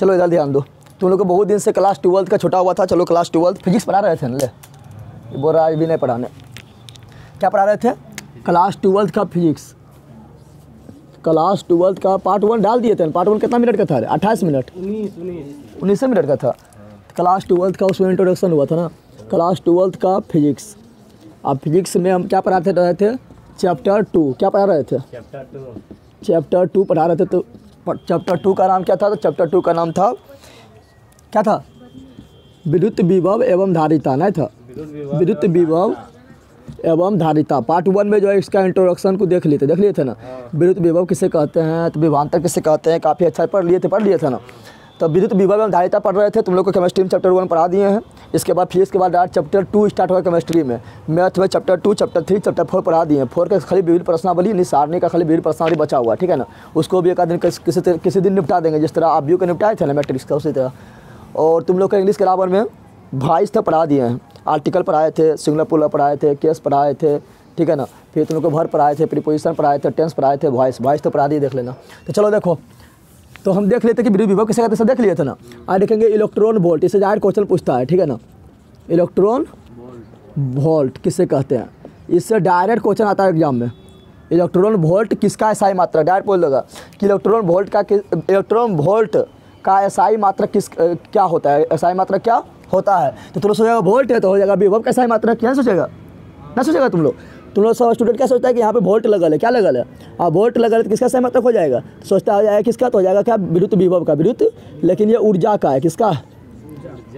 चलो इधर ध्यान दो, तुम लोग को बहुत दिन से क्लास 12 का छुटा हुआ था। चलो क्लास 12 फिजिक्स पढ़ा रहे थे ना, ले बोल रहा आज भी नहीं पढ़ाने। क्या पढ़ा रहे थे? क्लास 12 का फिजिक्स, क्लास 12 का पार्ट 1 डाल दिए थे। पार्ट 1 कितना मिनट का था? 28 मिनट, 19 मिनट का था। क्लास 12 का उसमें इंट्रोडक्शन हुआ था ना, क्लास 12 का फिजिक्स। अब फिजिक्स में हम क्या पढ़ाते रहे थे? चैप्टर 2। क्या पढ़ा रहे थे? चैप्टर 2 पढ़ा रहे थे। तो चैप्टर 2 का नाम क्या था? तो चैप्टर 2 का नाम था, क्या था? विद्युत विभव एवं धारिता, नहीं था? विद्युत विभव एवं धारिता। पार्ट 1 में जो है इसका इंट्रोडक्शन को देख लिए थे ना। विद्युत विभव किसे कहते हैं, तो विभवांतर किसे कहते हैं, काफ़ी अच्छा पढ़ लिए थे ना। तो विद्युत विभव एवं धारिता पढ़ रहे थे। तुम लोग को केमिस्ट्री में चैप्टर 1 पढ़ा दिए हैं। इसके बाद फिजिक्स के बाद डायरेक्ट चैप्टर 2 स्टार्ट हुआ केमिस्ट्री में। मैथ में चैप्टर 2, चैप्टर 3, चैप्टर 4 पढ़ा दिए हैं। 4 का खाली विभिन्न प्रश्नावली, निसारणी का खाली विभिन्न प्रश्नावली बचा हुआ है, ठीक है ना। उसको भी एक आध दिन किसी दिन निपटा देंगे, जिस तरह आप व्यू को निपटाए थे ना मैट्रिक्स का, उसी तरह। और तुम लोग का इंग्लिश के बराबर में 22 तक पढ़ा दिए हैं। आर्टिकल पढ़ाए थे, सिंगुलर प्लूरल पढ़ाए थे, केस पढ़ाए थे, ठीक है ना। फिर तुम लोग को वर्ब पढ़ाए थे, प्रीपोजिशन पढ़ाए थे, टेंस पढ़ाए थे, वॉइस तो पढ़ा दिए, देख लेना। तो चलो देखो, तो हम देख लेते कि विद्युत विभव किसे कहते हैं, देख लिए थे ना। आज देखेंगे इलेक्ट्रॉन वोल्ट, इससे डायरेक्ट क्वेश्चन पूछता है, ठीक है ना। इलेक्ट्रॉन वोल्ट किसे कहते हैं, इससे डायरेक्ट क्वेश्चन आता है एग्जाम में। इलेक्ट्रॉन वोल्ट किसका एसआई मात्रा, डायरेक्ट बोल देगा कि इलेक्ट्रॉन वोल्ट का एसआई मात्रा क्या होता है, एसआई मात्रा क्या होता है। तो तुम लोग सोचेगा वोल्ट है तो हो जाएगा विभव का एसआई मात्रा, क्या सोचेगा? ना सोचेगा तुम लोग सब स्टूडेंट क्या सोचता है कि यहाँ पे वोल्ट लगल है, क्या लगल है? अब वोल्ट लगल है तो किसका एसआई मात्रा हो जाएगा? तो सोचता हो जाएगा किसका, तो हो जाएगा क्या? विद्युत विभव का, विद्युत। लेकिन ये ऊर्जा का है, किसका?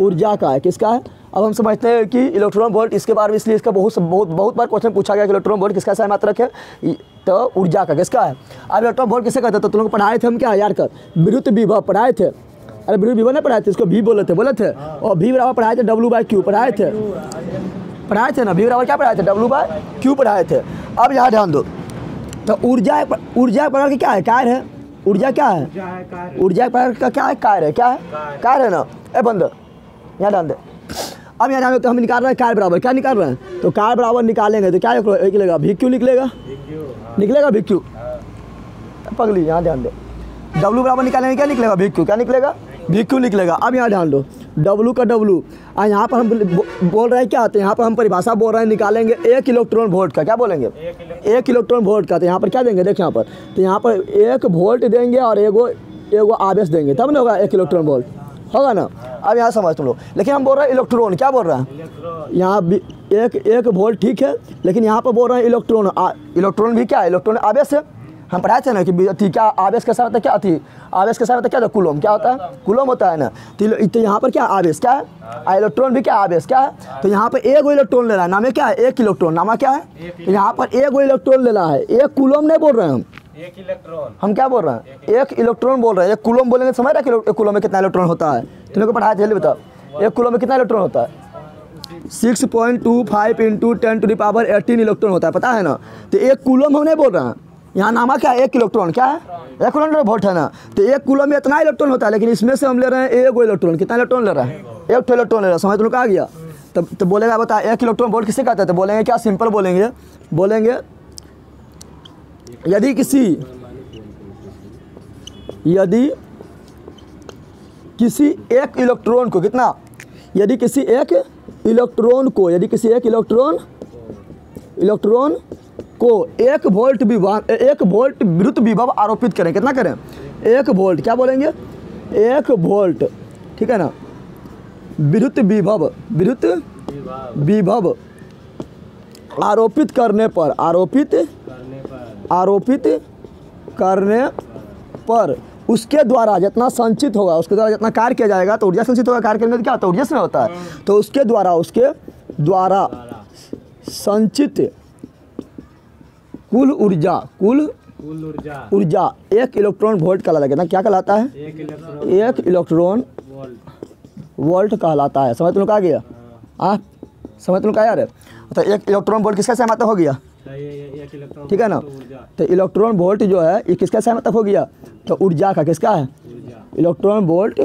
ऊर्जा का है, किसका है? अब हम समझते हैं कि इलेक्ट्रॉन वोल्ट, इसके बारे में इसलिए इसका बहुत बार क्वेश्चन पूछा गया कि इलेक्ट्रॉन वोल्ट किसका एसआई मात्रक है, तो ऊर्जा का, किसका है? अब इलेक्ट्रॉन वोल्ट किसे कहते हैं? तो तुम लोग पढ़ाए थे हम क्या यार कर, विद्युत विभव पढ़ाए थे। अरे विद्युत विभव नहीं पढ़ाए थे, इसको भी बोले थे। और भी बराबर पढ़ाए थे W/Q, पढ़ाए थे ना। भी बराबर क्या पढ़ाए थे? W/Q पढ़ाए थे। अब यहाँ ध्यान दो, तो ऊर्जा प्रकार की क्या है? कार्य है। ऊर्जा क्या है? ऊर्जा प्रकार का क्या है? कार्य है। क्या है? कार्य है ना। ए बंदर यहाँ ध्यान दे। अब यहाँ ध्यान दो, तो हम निकाल रहे हैं कार्य बराबर, क्या निकाल रहे हैं? तो कार्य बराबर निकालेंगे तो क्या निकलेगा? VQ निकलेगा, VQ। पगली यहाँ ध्यान दे, W बराबर निकालेंगे, क्या निकलेगा? VQ। क्या निकलेगा? VQ निकलेगा। अब यहाँ ध्यान दो, W का W, और यहाँ पर हम बोल रहे हैं क्या आते हैं, यहाँ पर हम परिभाषा बोल रहे हैं, निकालेंगे 1 इलेक्ट्रॉन वोल्ट का। क्या बोलेंगे? 1 इलेक्ट्रॉन वोल्ट का। तो यहाँ पर क्या देंगे? देखो यहाँ पर, तो यहाँ पर 1 वोल्ट देंगे और एगो आवेश देंगे, तब ना होगा 1 इलेक्ट्रॉन वोल्ट, होगा ना। अब यहाँ समझ तुम लोग, लेकिन हम बोल रहे हैं इलेक्ट्रॉन, क्या बोल रहे हैं यहाँ? 1 वोल्ट ठीक है, लेकिन यहाँ पर बोल रहे हैं इलेक्ट्रॉन। इलेक्ट्रॉन भी क्या है? इलेक्ट्रॉन आवेश है। हम पढ़ाए थे ना कि अति क्या आवेश के साथ क्या थी, आवेश के साथ क्या था? कूलम। क्या होता है? कूलम होता है ना। तो यहाँ पर क्या आवेश क्या है? इलेक्ट्रॉन भी क्या आवेश क्या है? तो यहाँ पर 1 इलेक्ट्रॉन ले रहा है, नाम क्या है? 1 इलेक्ट्रॉन, नामा क्या है? तो यहाँ पर 1 इलेक्ट्रॉन ले रहा है, 1 कूलम नहीं बोल रहे हैं हम, 1 इलेक्ट्रॉन। हम क्या बोल रहे हैं? 1 इलेक्ट्रॉन बोल रहे हैं। 1 कूलम बोलेंगे, समझ रहा है कि 1 कूलम में कितना इलेक्ट्रॉन होता है? तुमने को पढ़ाया थे, बताओ 1 कूलम में कितना इलेक्ट्रॉन होता है? 6.25 × 10⁻18 इलेक्ट्रॉन होता है, पता है ना। तो 1 कूलम हम नहीं बोल रहे हैं, यहाँ नामा क्या है? 1 इलेक्ट्रॉन। क्या है? 1 इलेक्ट्रॉन वोल्ट है ना। तो 1 कूलम में इतना इलेक्ट्रॉन होता है, लेकिन इसमें से हम ले रहे हैं 1 इलेक्ट्रॉन। कितना इलेक्ट्रॉन ले रहा है? 1 इलेक्ट्रॉन ले रहा है। समझ तुम आ गया? तो बोलेगा बता 1 इलेक्ट्रॉन वोल्ट किसे कहते हैं? तो बोलेंगे क्या? सिंपल बोलेंगे यदि किसी एक इलेक्ट्रॉन को कितना, यदि किसी एक इलेक्ट्रॉन को 1 वोल्ट विद्युत विभव आरोपित करें, कितना करें? 1 वोल्ट। क्या बोलेंगे? 1 वोल्ट, ठीक है ना। विद्युत विभव आरोपित करने पर उसके द्वारा जितना संचित होगा, उसके द्वारा जितना कार्य किया जाएगा, तो ऊर्जा संचित होगा। कार्य करने में क्या होता है? ऊर्जा से होता है। तो उसके द्वारा संचित कुल ऊर्जा 1 इलेक्ट्रॉन वोल्ट कहलाता है। कितना क्या कहलाता है? 1 इलेक्ट्रॉन वोल्ट कहलाता है। समझ तुम लोग आ गया? समझ तुम लोग आ यार? तो 1 इलेक्ट्रॉन वोल्ट किसका सहमत हो गया? ठीक है ना। तो इलेक्ट्रॉन वोल्ट जो है ये किसका सहमत हो गया? तो ऊर्जा का। किसका है? इलेक्ट्रॉन वोल्ट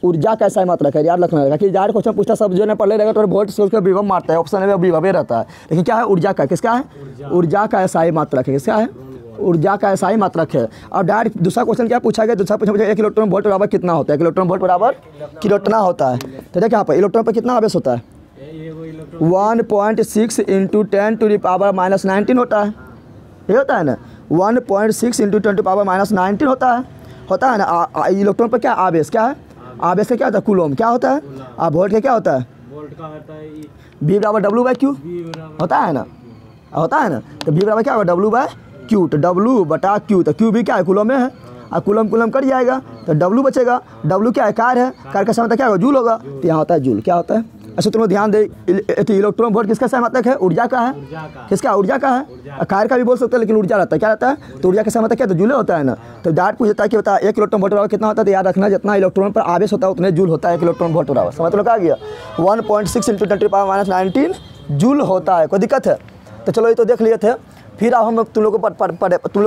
ऊर्जा का एसआई मात्रक है। याद रखना रहेगा कि यार क्वेश्चन पूछता सब जो ने पढ़ ले रहेगा तो वोल्ट से उसका विभव मारता है, ऑप्शन में विभव रहता है, लेकिन क्या है? ऊर्जा का। किसका है? ऊर्जा का एसआई मात्रक है। किसका है? ऊर्जा का ऐसा ही मात्रक है। और डायरेक्ट दूसरा क्वेश्चन क्या पूछा गया, दूसरा क्वेश्चन पूछा गया 1 इलेक्ट्रॉन वोल्ट बराबर कितना होता है, 1 इलेक्ट्रॉन वोल्ट बराबर किलोटना होता है। तो देखिए यहाँ पर इलेक्ट्रॉन पर कितना आवेश होता है, 1.6 × 10⁻⁻19 होता है, ये होता है ना, 1.6 × 10⁻⁻19 होता है ना। इलेक्ट्रॉन पर क्या आवेश, क्या है आवेश का क्या होता है, कूलम क्या होता है, और वोल्ट का क्या होता है, V बराबर W/Q होता है ना, तो V बराबर क्या होगा W/Q, तो W/Q, तो Q भी क्या है कूलम में है, और कूलम कट जाएगा तो W बचेगा। W क्या है, कार्य है, कार्य का समानता क्या होगा, जूल होगा, तो यहाँ होता है जूल। क्या होता है, ऐसे तुम लोग ध्यान दे, इलेक्ट्रॉन वोल्ट किसका समानता है, ऊर्जा का है, किसका, ऊर्जा का है। कार्य का भी बोल सकते हैं लेकिन ऊर्जा रहता है, क्या रहता है, तो ऊर्जा का समानता क्या है, तो जूल होता है ना। तो डायरेक्ट पूछता है कि बता 1 इलेक्ट्रॉन वोल्ट बराबर कितना होता है, तो याद रखना जितना इलेक्ट्रॉन पर आवेश होता है उतने जूल होता है 1 इलेक्ट्रॉन वोल्ट बराबर। समझ लोग आ गया, 1.6 × 10⁻⁻19 जूल होता है। कोई दिक्कत है, तो चलो ये तो देख लिए थे। फिर अब हम तुम लोग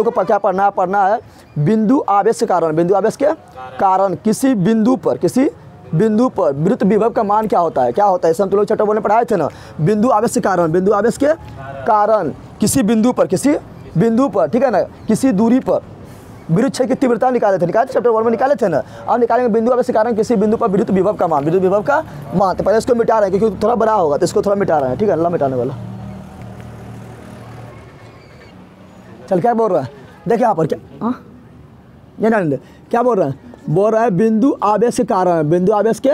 को क्या पढ़ना है, बिंदु आवेश के कारण, बिंदु आवेश के कारण किसी बिंदु पर विद्युत विभव का मान क्या होता है, इसे हम तुम लोग चैप्टर 1 में पढ़ाए थे ना। बिंदु आवेश के कारण किसी बिंदु पर ठीक है ना, किसी दूरी पर विद्युत क्षेत्र की तीव्रता निकाले थे चैप्टर 1 में निकाले थे ना। अब निकालेंगे बिंदु आवेश के कारण किसी बिंदु पर विद्युत विभव का मान, तो पहले इसको मिटा रहे हैं क्योंकि थोड़ा बड़ा होगा, तो इसको थोड़ा मिटा रहे हैं, ठीक है, अल्लाह मिटाने वाला। चल क्या बोल रहा है, देखिए यहाँ पर क्या, हाँ ये ना क्या बोल रहा है बिंदु आवेश के कारण, बिंदु आवेश के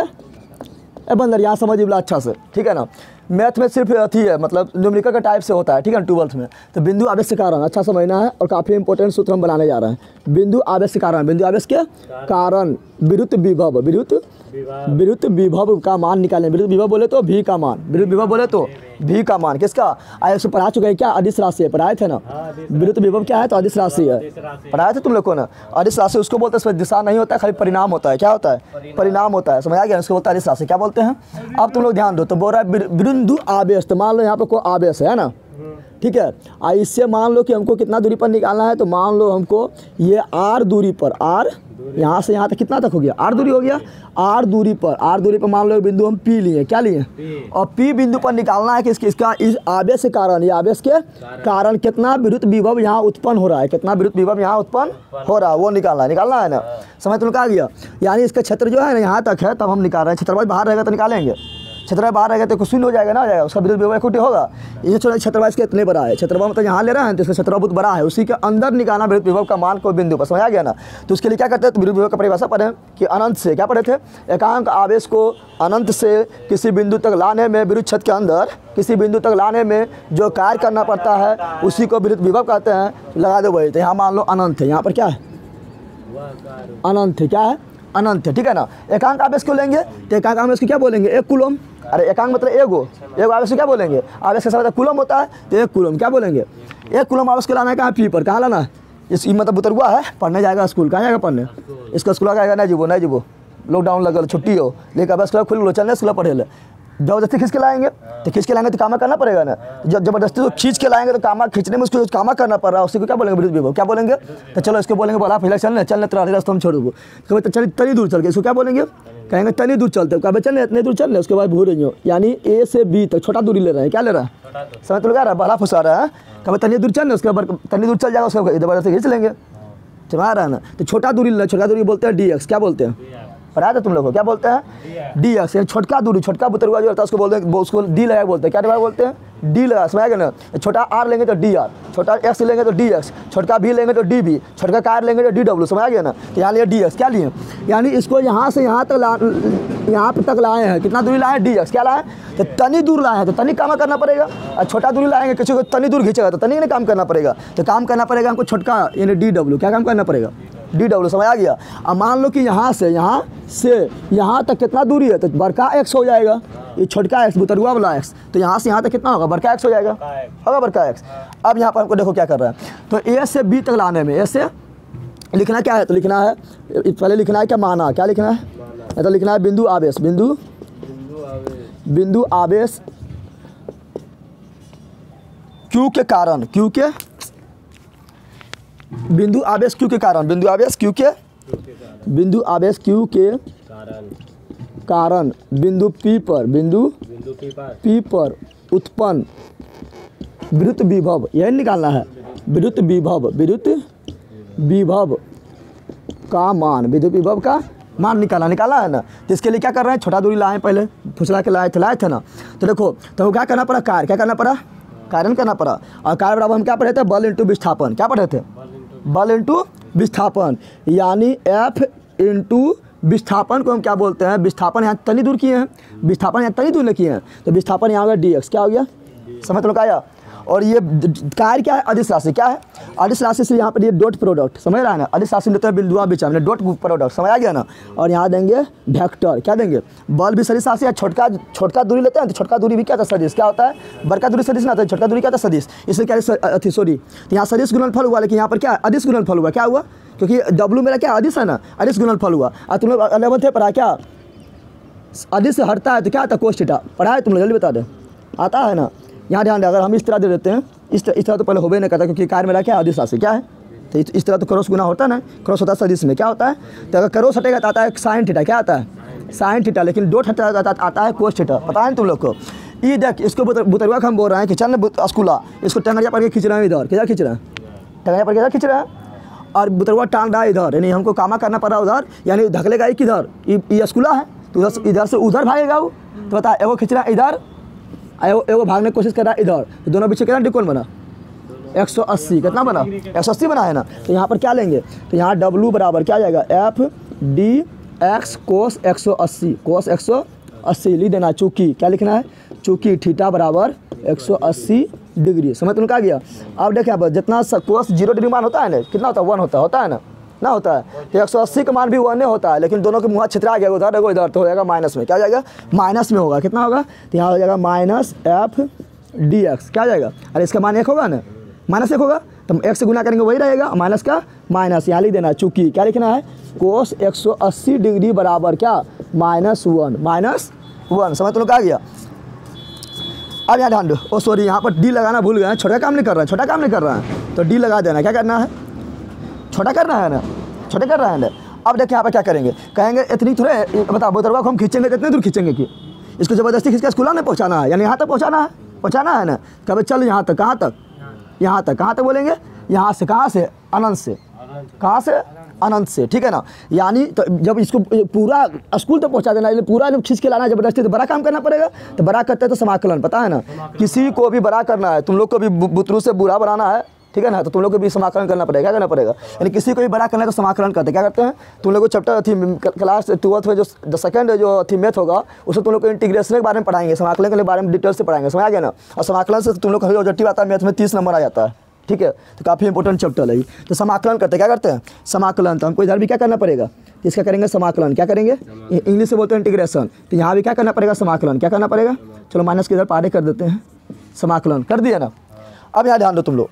बंदर यहाँ समझिए बोला अच्छा से, ठीक है ना। मैथ में सिर्फ अथी है, मतलब न्यूमेरिकल का टाइप से होता है, ठीक है, 12th में। तो बिंदु आवेश के कारण अच्छा समझना है, और काफ़ी इंपॉर्टेंट सूत्र हम बनाने जा रहे हैं। बिंदु आवेश के कारण, बिंदु आवेश के कारण विद्युत विभव का मान निकालें। विद्युत विभव बोले तो V का मान, विद्युत विभव बोले तो V का मान किसका, आए से पढ़ा चुके हैं क्या, अदिश राशि है, पढ़ाए थे ना। विद्युत विभव क्या है, तो अदिश राशि है, पढ़ाए थे तुम लोग को ना। अदिश राशि उसको बोलते हैं, इसमें दिशा नहीं होता है, खाली परिणाम होता है। क्या होता है, परिणाम होता है, समझ आ गया, उसको बोलता है अदिश राशि। क्या बोलते हैं, अब तुम लोग ध्यान दो। तो बोल रहा है बिंदु आवेश, तो मान लो यहाँ पर कोई आवेश है ना, ठीक है, इससे मान लो कि हमको कितना दूरी पर निकालना है, तो मान लो हमको ये R दूरी पर, R यहाँ से यहाँ तक कितना तक हो गया, R दूरी हो गया, R दूरी पर मान लो बिंदु हम P लिए, क्या लिए, और P बिंदु पर निकालना है कि इसका इस आवेश के कारण, ये आवेश के कारण कितना विद्युत विभव यहाँ उत्पन्न हो रहा है, कितना विद्युत विभव यहाँ उत्पन्न हो रहा है, वो निकालना है ना। समझ तुम आ गया, यानी इसका क्षेत्र जो है ना यहाँ तक है, तब हम निकाल रहे हैं। क्षेत्रफल बाहर रहेगा तो निकालेंगे, क्षेत्रफल बाहर रहेगा तो कुछ शून्य हो जाएगा ना, हो जाएगा, उसका विद्युत विभव इक्वल होगा। ये क्षेत्रफल इसके इतने बड़ा है, क्षेत्रफल मतलब यहाँ ले रहे हैं तो इसका क्षेत्रफल बहुत बड़ा है, उसी के अंदर निकालना विद्युत विभव का मान कोई बिंदु पर, समझ आ गया ना। तो उसके लिए क्या करते हैं, तो विद्युत विभव का परिभाषा पढ़े कि अनंत से, क्या पढ़े थे, एकांक आवेश को अनंत से किसी बिंदु तक लाने में, विद्युत क्षेत्र के अंदर किसी बिंदु तक लाने में जो कार्य करना पड़ता है उसी को विद्युत विभव कहते हैं। लगा दो वही, तो यहाँ मान लो अनंत है, यहाँ पर क्या है, अनंत है, क्या है, अनंत है, ठीक है ना। एकांक आवेश को लेंगे तो एकांक आवेश को क्या बोलेंगे, 1 कूलम। अरे एकांक मतलब एगो आवेश को क्या बोलेंगे, आवेश के साथ कूलम होता है, तो 1 कूलम क्या बोलेंगे, 1 कूलम आवेश को लाना है कहाँ, P पर, कहाँ लाना है, इस मतलब उतर हुआ है, पढ़ने जाएगा स्कूल, कहाँ जाएगा पढ़ने, इसका स्कूल आएगा, नहीं जीवो, लॉकडाउन लगल, छुट्टी हो, लेकिन आवेश क्लब खुल लो, चलने स्कूल पढ़े ले, जबरदस्ती खींच के लाएंगे, तो कामा करना पड़ेगा ना। जब जबरदस्ती तो खींच के लाएंगे तो कामा खींचने में उसको कामा करना पड़ रहा है, उसी को क्या बोलेंगे, विद्युत विभव। क्या बोलेंगे, तो चलो इसको बोलेंगे, बोला पहले चलने तेरा रास्ता हम छोड़ दो, तो चलिए तनी दूर चल के, इसको क्या बोलेंगे, कहेंगे तनी दूर चलते, कभी चलने इतने दूर चल रहे, उसके बाद भूल रही हो, यानी A से B तक छोटा दूरी ले रहे हैं, क्या ले रहा है, समझ तो लगा रहा है, बड़ा फंसा रहा है, कभी तनी दूर चल, उसके बाद तनी दूर चल जाएगा, उसको इधर से खींच लेंगे, चला रहा है ना। तो छोटा दूरी ले, छोटा दूरी बोलते हैं DX, क्या बोलते हैं, पढ़ा था तुम लोग को, क्या बोलते हैं, DX, यानी छोटका दूरी, छोटका बुतरुआ जो होता है उसको बोलते हैं, उसको D लगा बोलते हैं, क्या बोलते हैं, D लगा, समझ गए ना। छोटा R लेंगे तो DR, छोटा X लेंगे तो DX, छोटका V लेंगे तो DB, छोटका कार लेंगे तो DW, समझ गया ना। तो यहाँ लिए DX, क्या लिए, यानी इसको यहाँ से यहाँ तक लाए हैं, कितना दूरी लाए हैं, DX, क्या लाए, तो तनी दूर लाए हैं, तो तनी काम करना पड़ेगा। और छोटा दूरी लाएंगे, किसी को तनी दूर खींचेगा तो तनी ने काम करना पड़ेगा, तो काम करना पड़ेगा हमको छोटका यानी DW, क्या काम करना पड़ेगा, DW, समझ आ गया। अब मान लो कि यहाँ से यहाँ तक कितना दूरी है, तो बड़का X हो जाएगा, ये छोटका X बुतरुआ वाला X, तो यहाँ से यहाँ तक कितना होगा, बड़का X हो जाएगा, होगा बड़का X। अब यहाँ पर हमको देखो क्या कर रहा है, तो A से B तक लाने में, A से लिखना क्या है, तो लिखना है, पहले लिखना है क्या, माना, क्या लिखना है, तो लिखना है बिंदु आवेश, बिंदु आवेश Q के कारण, बिंदु आवेश Q के कारण, बिंदु आवेश Q के कारण बिंदु P पर उत्पन्न विद्युत विभव, यही निकालना है, विद्युत विभव का मान, विद्युत विभव का मान निकाला है ना। तो इसके लिए क्या कर रहे हैं, छोटा दूरी लाए पहले, फुसला के लाए थे ना। तो देखो तो क्या करना पड़ा, क्या करना पड़ा, कारण करना पड़ा। और कार्य बराबर हम क्या पढ़े थे, बल इंटू विस्थापन। क्या पढ़े थे, बल इंटू विस्थापन, यानी F इंटू विस्थापन को हम क्या बोलते हैं, विस्थापन यहाँ तनी दूर किए हैं, विस्थापन यहाँ तनी दूर किए हैं, तो विस्थापन यहाँ हो गया dx। क्या हो गया, समझ तो आया। और ये कार्य क्या है, अदिश राशि। क्या है, अदिश राशि से यहाँ पर ये डॉट प्रोडक्ट, समझ रहा है ना। अदिश राशि लेते हैं बिंदुआ बिचा में, डॉट प्रोडक्ट, समझ आ गया ना। और यहाँ देंगे वेक्टर। क्या देंगे, बल भी सदिश राशि है, छोटका दूरी लेते हैं तो छोटका दूरी भी क्या था, सदिश। क्या होता है, बड़का दूरी सदिश ना था, छोटका दूरी क्या था, सदिश। इसलिए क्या सॉरी, तो यहाँ सदिश गुणनफल हुआ, लेकिन यहाँ पर क्या अदिश गुणनफल हुआ। क्या हुआ, क्योंकि W मेरा क्या अदिश है ना, अदिश गुणनफल हुआ। और तुम लोग 11th में पढ़ा, क्या अदिश से हटता है तो क्या आता है, कोस थीटा। पढ़ा है तुम लोग, जल्दी बता दे, आता है ना। यहाँ ध्यान दे, अगर हम इस तरह दे देते हैं, इस तरह तो पहले होबे नहीं करता, क्योंकि कार्य मेरा क्या अदिश राशि क्या है। तो इस तरह तो क्रॉस गुना होता है ना, क्रॉस होता है सदिश में। क्या होता है, तो अगर क्रॉस हटेगा तो आता है साइन थीटा। क्या आता है, साइन थीटा। लेकिन डॉट हटेगा तो आता है कोस थीटा। पता है तुम लोग को। ये देख, इसको बुतरवा हम बोल रहे हैं कि चल स्कूला, इसको टंगरिया पर के खींच रहे हैं इधर, किधर खींच रहे हैं, टंगरिया पर किधर खींच रहे हैं, और बुतरवा टांग रहा है इधर, यानी हमको कामा करना पड़ रहा है उधर, यानी धकलेगा ही किधर, ये स्कूला है तो इधर से उधर भागेगा वो। तो बता, एगो खींच रहा है इधर, एगो भागने की कोशिश कर रहा है इधर, तो दोनों बीच कितना डिकोन बना, 180। कितना बना, 180 बना है ना। तो यहाँ पर क्या लेंगे, तो यहाँ W बराबर क्या आ जाएगा, FDX कोस 180, कोस 180 लिख देना। चूँकि क्या लिखना है, चूँकि थीटा बराबर 180 डिग्री। समझ तुमने क्या गया। अब देखिए, अब जितना कोस 0 डिग्री मान होता है ना, कितना होता है, 1 होता है ना होता है। तो 180 का मान भी 1 होता है, लेकिन दोनों के मुँह छितरा गया, उधर देखो इधर, तो हो जाएगा माइनस में। क्या हो जाएगा, माइनस में होगा। कितना होगा, तो यहाँ हो जाएगा माइनस FDX। क्या हो जाएगा, अरे इसका मान 1 होगा ना, माइनस 1 होगा, तो हम 1 से गुना करेंगे वही रहेगा, माइनस का माइनस। यहाँ लिख देना, चूँकि क्या लिखना है, कोस 180 डिग्री बराबर क्या, -1। समझ तुम लोग आ गया। अब यहाँ ध्यान दो, ओ सॉरी, यहाँ पर D लगाना भूल गए हैं, छोटा काम नहीं कर रहा है, तो D लगा देना। क्या करना है, छोटा करना है ना, छोटे कर रहा है ना। अब देखिए यहाँ पर क्या करेंगे, कहेंगे इतनी थोड़े, बताओ बोतरवा को हम खींचेंगे, कितने दूर खींचेंगे कि इसको ज़बरदस्ती खींच के स्कूल में पहुँचाना है, यानी यहाँ तक पहुँचाना है ना। कभी चल यहाँ तक, कहाँ तक, यहाँ तक, कहाँ तक बोलेंगे, यहाँ से, कहाँ से, अनंत से, कहाँ से, अनंत से। ठीक है ना। यानी तो जब इसको पूरा स्कूल तक पहुँचा देना, पूरा जब खींच के लाना जबरदस्ती, तो बड़ा काम करना पड़ेगा। तो बड़ा करते हैं तो समाकलन, पता है ना, किसी को भी बड़ा करना है, तुम लोग को भी बुतरू से बुरा बनाना है, ठीक है ना, तो तुम लोग को भी समाकलन करना पड़ेगा। क्या करना पड़ेगा, यानी किसी को भी बड़ा करना है तो समाकलन करते हैं। क्या करते हैं, तुम लोग को चैप्टर थी क्लास 12th में जो सेकंड जो थी मैथ होगा, उसमें तुम लोग को इंटीग्रेशन के बारे में पढ़ाएंगे, समाकलन के बारे में डिटेल से पढ़ाएंगे। समझ आ गया ना। और समाकलन से तुम लोग का ऑब्जेक्टिव आता है मैथ में 30 नंबर आ जाता है। ठीक है, तो काफ़ी इंपॉर्टेंट चैप्टर है। तो समाकलन करते हैं, क्या करते हैं, समाकलन। तो हमको इधर भी क्या करना पड़ेगा, तो इसका करेंगे समाकलन। क्या करेंगे, इंग्लिश से बोलते हैं इंटीग्रेशन, तो यहाँ भी क्या करना पड़ेगा, समाकलन। क्या करना पड़ेगा, चलो माइनस के इधर पारे कर देते हैं, समाकलन कर दिया ना। अब यहाँ ध्यान दो, तुम लोग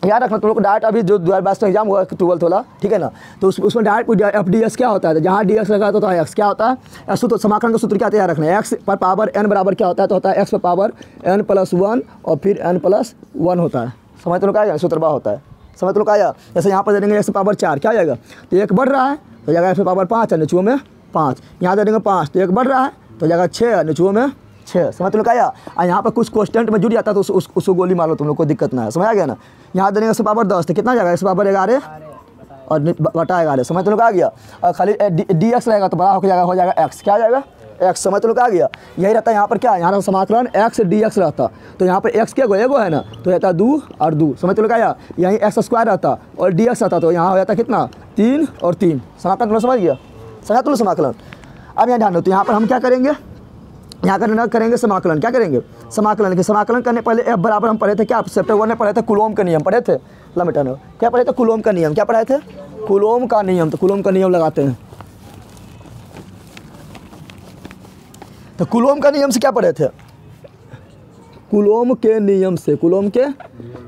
याद रखना, तुम लोग को डायरेक्ट अभी जो 2022 में एग्जाम हुआ 12th वाला, ठीक है ना, तो उसमें डायरेक्ट FDX क्या होता है, जहाँ DX लगा तो x क्या होता है, तो समाकलन का सूत्र क्या तैयार रखना है, x पर पावर n बराबर क्या होता है, तो होता है x पर पावर n+1 और फिर n+1 होता है। समझ तो लोग आएगा, सूत्रबा होता है। समझ तो लोग आया। जैसे यहाँ पर दे देंगे x पावर 4, क्या आ जाएगा, तो 1 बढ़ रहा है तो जाएगा x पावर 5 है, निचुओं में 5। यहाँ दे देंगे 5, तो 1 बढ़ रहा है तो जाएगा 6 है, निचुओं में 6। समझ तो लोग आया। और यहाँ पर कुछ कॉन्स्टेंट में जुड़ जाता है तो उसको गोली मार लो, तुम लोग को दिक्कत ना है। समझ आ गया ना। यहाँ देंगे x पावर 10, तो कितना जाएगा, x पावर 11 और बटा 11। समझ तो लोग आ गया। और खाली DX रहेगा तो बड़ा हो जाएगा, हो जाएगा x। क्या आ जाएगा, x। समझ तो लोग आ गया। यही रहता है यहाँ पर, क्या यहाँ समाकलन x DX रहता, तो यहाँ पर x क्या एगो है ना, तो रहता 2 और 2। समझ तो लोग आया। यहीं x² रहता और DX रहता, तो यहाँ हो जाता कितना, 3 और 3। समाकलन तुम समझ गया, समझ तो समाकलन। अब यहाँ ध्यान दो, तो यहाँ पर हम क्या करेंगे, यहाँ करना करेंगे समाकलन। क्या करेंगे, समाकलन। समाकलन करने पहले F बराबर हम पढ़े थे, क्या चैप्टर 1 में पढ़े थे, कूलॉम का नियम पढ़े थे। लमिटन क्या पढ़े थे, कूलॉम का नियम। क्या पढ़े थे, कूलॉम का नियम। तो कूलॉम का नियम लगाते हैं। तो कूलॉम का नियम से क्या पढ़े थे, कूलॉम के नियम से, कूलॉम के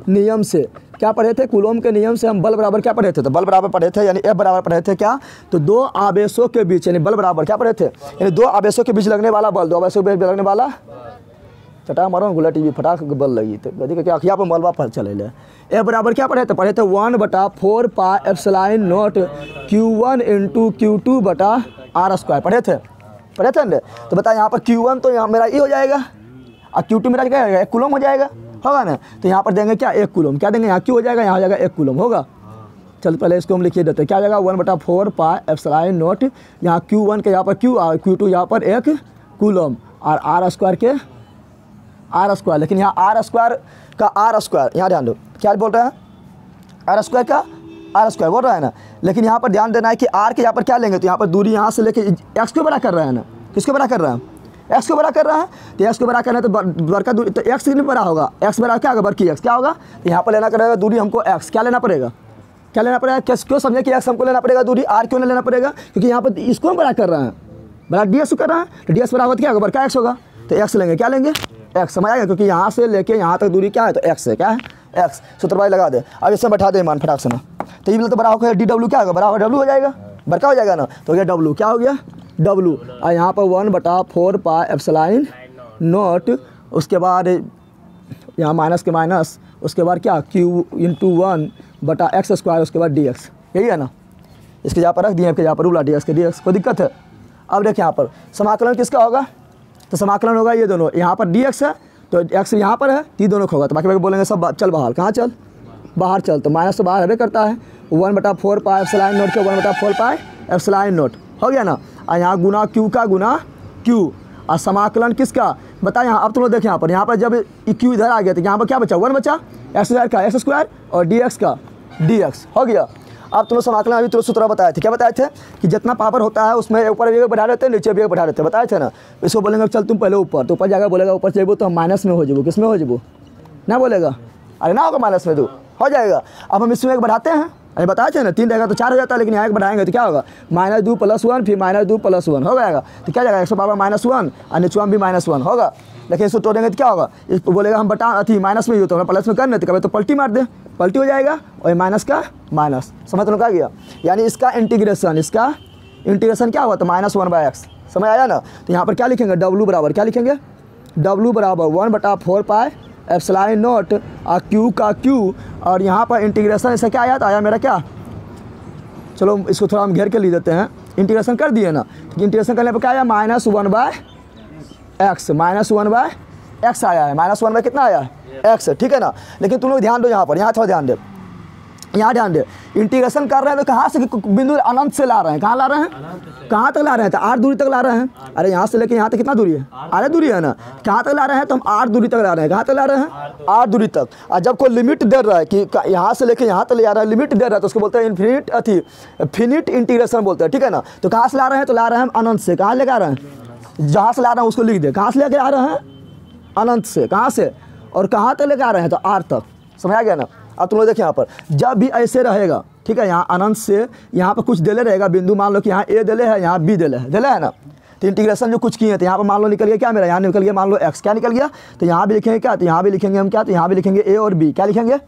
नियम से क्या पढ़े थे, कूलॉम के नियम से हम बल बराबर क्या पढ़े थे, तो बल बराबर पढ़े थे, यानी F बराबर पढ़े थे क्या, तो 2 आवेशों के बीच, यानी बल बराबर क्या पढ़े थे, यानी 2 आवेशों के बीच लगने वाला बल, 2 आवेशों के बीच लगने वाला, चटा मारो गुला टीवी फटाक बल लगी तो गदी के अखिया पर मलबा पर चले ले। F बराबर क्या पढ़े थे, 1/4 pi epsilon not Q1 × Q2 बटा R² पढ़े थे ना। तो बता यहाँ पर Q1 तो यहाँ मेरा ये हो जाएगा और Q2 मेरा क्या हो जाएगा, कूलॉम हो होगा ना। तो यहाँ पर देंगे क्या 1 कूलम, क्या देंगे यहाँ क्यू हो जाएगा, यहाँ हो जाएगा 1 कूलम होगा। चलो पहले इसको हम लिखिए देते हैं, क्या हो जाएगा 1/4 पाई एप्सिलॉन नॉट, यहाँ Q1 के यहाँ पर Q और Q2 यहाँ पर 1 कूलम और R स्क्वायर के R स्क्वायर, लेकिन यहाँ R स्क्वायर का R स्क्वायर, यहाँ ध्यान दो क्या बोल रहे हैं, R स्क्वायर का R स्क्वायर बोल रहा है ना। लेकिन यहाँ पर ध्यान देना है कि R के यहाँ पर क्या लेंगे, तो यहाँ पर दूरी यहाँ से लेके x को बड़ा कर रहे हैं ना, किसको बड़ा कर रहे हैं, x को बड़ा कर रहा है। तो x को बड़ा करना है तो बड़का दूरी, तो x कितनी बड़ा होगा, x बड़ा क्या होगा बड़की x क्या होगा। तो यहाँ पर लेना पड़ेगा दूरी हमको x, क्या लेना पड़ेगा, क्या लेना पड़ेगा, क्यों समझे कि x हमको लेना पड़ेगा दूरी, r क्यों नहीं लेना पड़ेगा, क्योंकि यहाँ पर इसको हम बड़ा कर रहे हैं, बड़ा ds कर रहा है, तो ds बड़ा होगा क्या होगा, बड़का x होगा। तो x लेंगे, क्या लेंगे x, समझ आएगा, क्योंकि यहाँ से लेके यहाँ तक दूरी क्या है, तो x है, क्या है x। सूत्र भाई लगा दे, अब इसमें बैठा दे मान फटाक से ना। तो ये तो बड़ा होगा डी क्या होगा, बड़ा होगा w हो जाएगा, बड़का हो जाएगा ना। तो हो गया w, क्या हो गया w, और यहाँ पर 1/4 पाई एप्सिलॉन नॉट, उसके बाद यहाँ माइनस के माइनस, उसके बाद क्या q × 1/x स्क्वायर, उसके बाद dx, यही है ना। इसके यहाँ पर रख दिए, यहाँ पर रूला dx के dx, कोई दिक्कत है। अब देखिए यहाँ पर समाकलन किसका होगा, तो समाकलन होगा ये दोनों, यहाँ पर dx है तो x यहाँ पर है, ये दोनों का होगा। तो बाकी बोलेंगे सब चल बाहर, कहाँ चल बाहर चल, तो माइनस तो बाहर हमें करता है, 1/4 पाई एप्सिलॉन नॉट के 1/4 पाई एप्सिलॉन नॉट हो गया ना। और यहाँ गुना q का गुना q, और समाकलन किसका बता, यहाँ अब तुम लोग देखें यहाँ पर जब q इधर आ गया तो यहाँ पर क्या बचा 1 बचा, x² का x स्क्वायर और dx का dx हो गया। अब तुम लोग समाकलन अभी तुम सूत्र बताए थे, क्या बताए थे कि जितना पावर होता है उसमें ऊपर भी बढ़ा देते हैं, नीचे भी बढ़ा देते हैं, बताए थे ना। इसको बोलेंगे चल तुम पहले ऊपर, तो ऊपर जाकर बोलेगा ऊपर चलेबो तो हम माइनस में हो जाबो, किस में हो जाबो ना बोलेगा, अरे ना होगा माइनस में तो हो जाएगा। अब हम इसमें एक बढ़ाते हैं, अरे बताए थे ना 3 रहेगा तो 4 हो जाता है, लेकिन यहाँ एक बढ़ाएंगे तो क्या होगा -2 + 1 फिर -2 + 1 हो जाएगा। तो क्या जाएगा 100 पावर -1 और नीचे भी -1 होगा। लेकिन इसको तोड़ेंगे तो क्या होगा, इस बोलेगा हम बटा अथी माइनस में ही हो तो प्लस में करने, तो कभी तो पलटी मार दे, पलटी हो जाएगा और माइनस का माइनस, समझ तो क्या गया। यानी इसका इंटीग्रेशन क्या हुआ तो -1/x, समझ आया ना। तो यहाँ पर क्या लिखेंगे w बराबर क्या लिखेंगे, w बराबर 1/4 पाई एप्सिलॉन नॉट और q का q, और यहाँ पर इंटीग्रेशन ऐसा क्या आया, तो आया मेरा क्या, चलो इसको थोड़ा हम घेर के लिख देते हैं, इंटीग्रेशन कर दिए ना। इंटीग्रेशन करने पर क्या आया -1/x, -1/x आया है, -1 कितना आया है x, ठीक है ना। लेकिन तुम लोग ध्यान दो यहाँ पर, यहाँ थोड़ा ध्यान दे, यहाँ ध्यान दे, इंटीग्रेशन कर रहे हैं तो कहाँ से बिंदु अनंत से ला रहे हैं, कहाँ ला रहे हैं, कहाँ तक ला रहे हैं, तो 8 दूरी तक ला रहे हैं। अरे यहाँ से लेके यहाँ तक कितना दूरी है, 8 दूरी है ना, कहाँ तक ला रहे हैं, तो हम 8 दूरी तक ला रहे हैं, कहाँ तक ला रहे हैं 8 दूरी तक। और जब कोई लिमिट दे रहा है कि यहाँ से लेके यहाँ तक ले जा रहा है, लिमिट दे रहा है तो उसको बोलते हैं फिनिट इंटीग्रेशन बोलते हैं, ठीक है ना। तो कहाँ से ला रहे हैं, तो ला रहे हैं अनंत से, कहाँ लेकर आ रहे हैं, जहाँ से ला रहे हैं उसको लिख दे, कहाँ से लेके आ रहे हैं अनंत से, कहाँ से और कहाँ तक लेके आ रहे हैं, तो 8 तक, समझ आ गया ना। अब तुम लोग देखिए यहाँ पर जब भी ऐसे रहेगा, ठीक है, यहाँ अनंत से यहाँ पर कुछ देले रहेगा बिंदु, मान लो कि यहाँ a देले है, यहाँ b देले है ना। तो इंटीग्रेशन जो कुछ किए हैं तो यहाँ पर मान लो निकल गया क्या मेरा, यहाँ निकल गया मान लो x, क्या निकल गया, तो यहाँ भी लिखेंगे क्या, तो यहाँ भी लिखेंगे हम क्या, तो यहाँ भी लिखेंगे a और b, क्या लिखेंगे,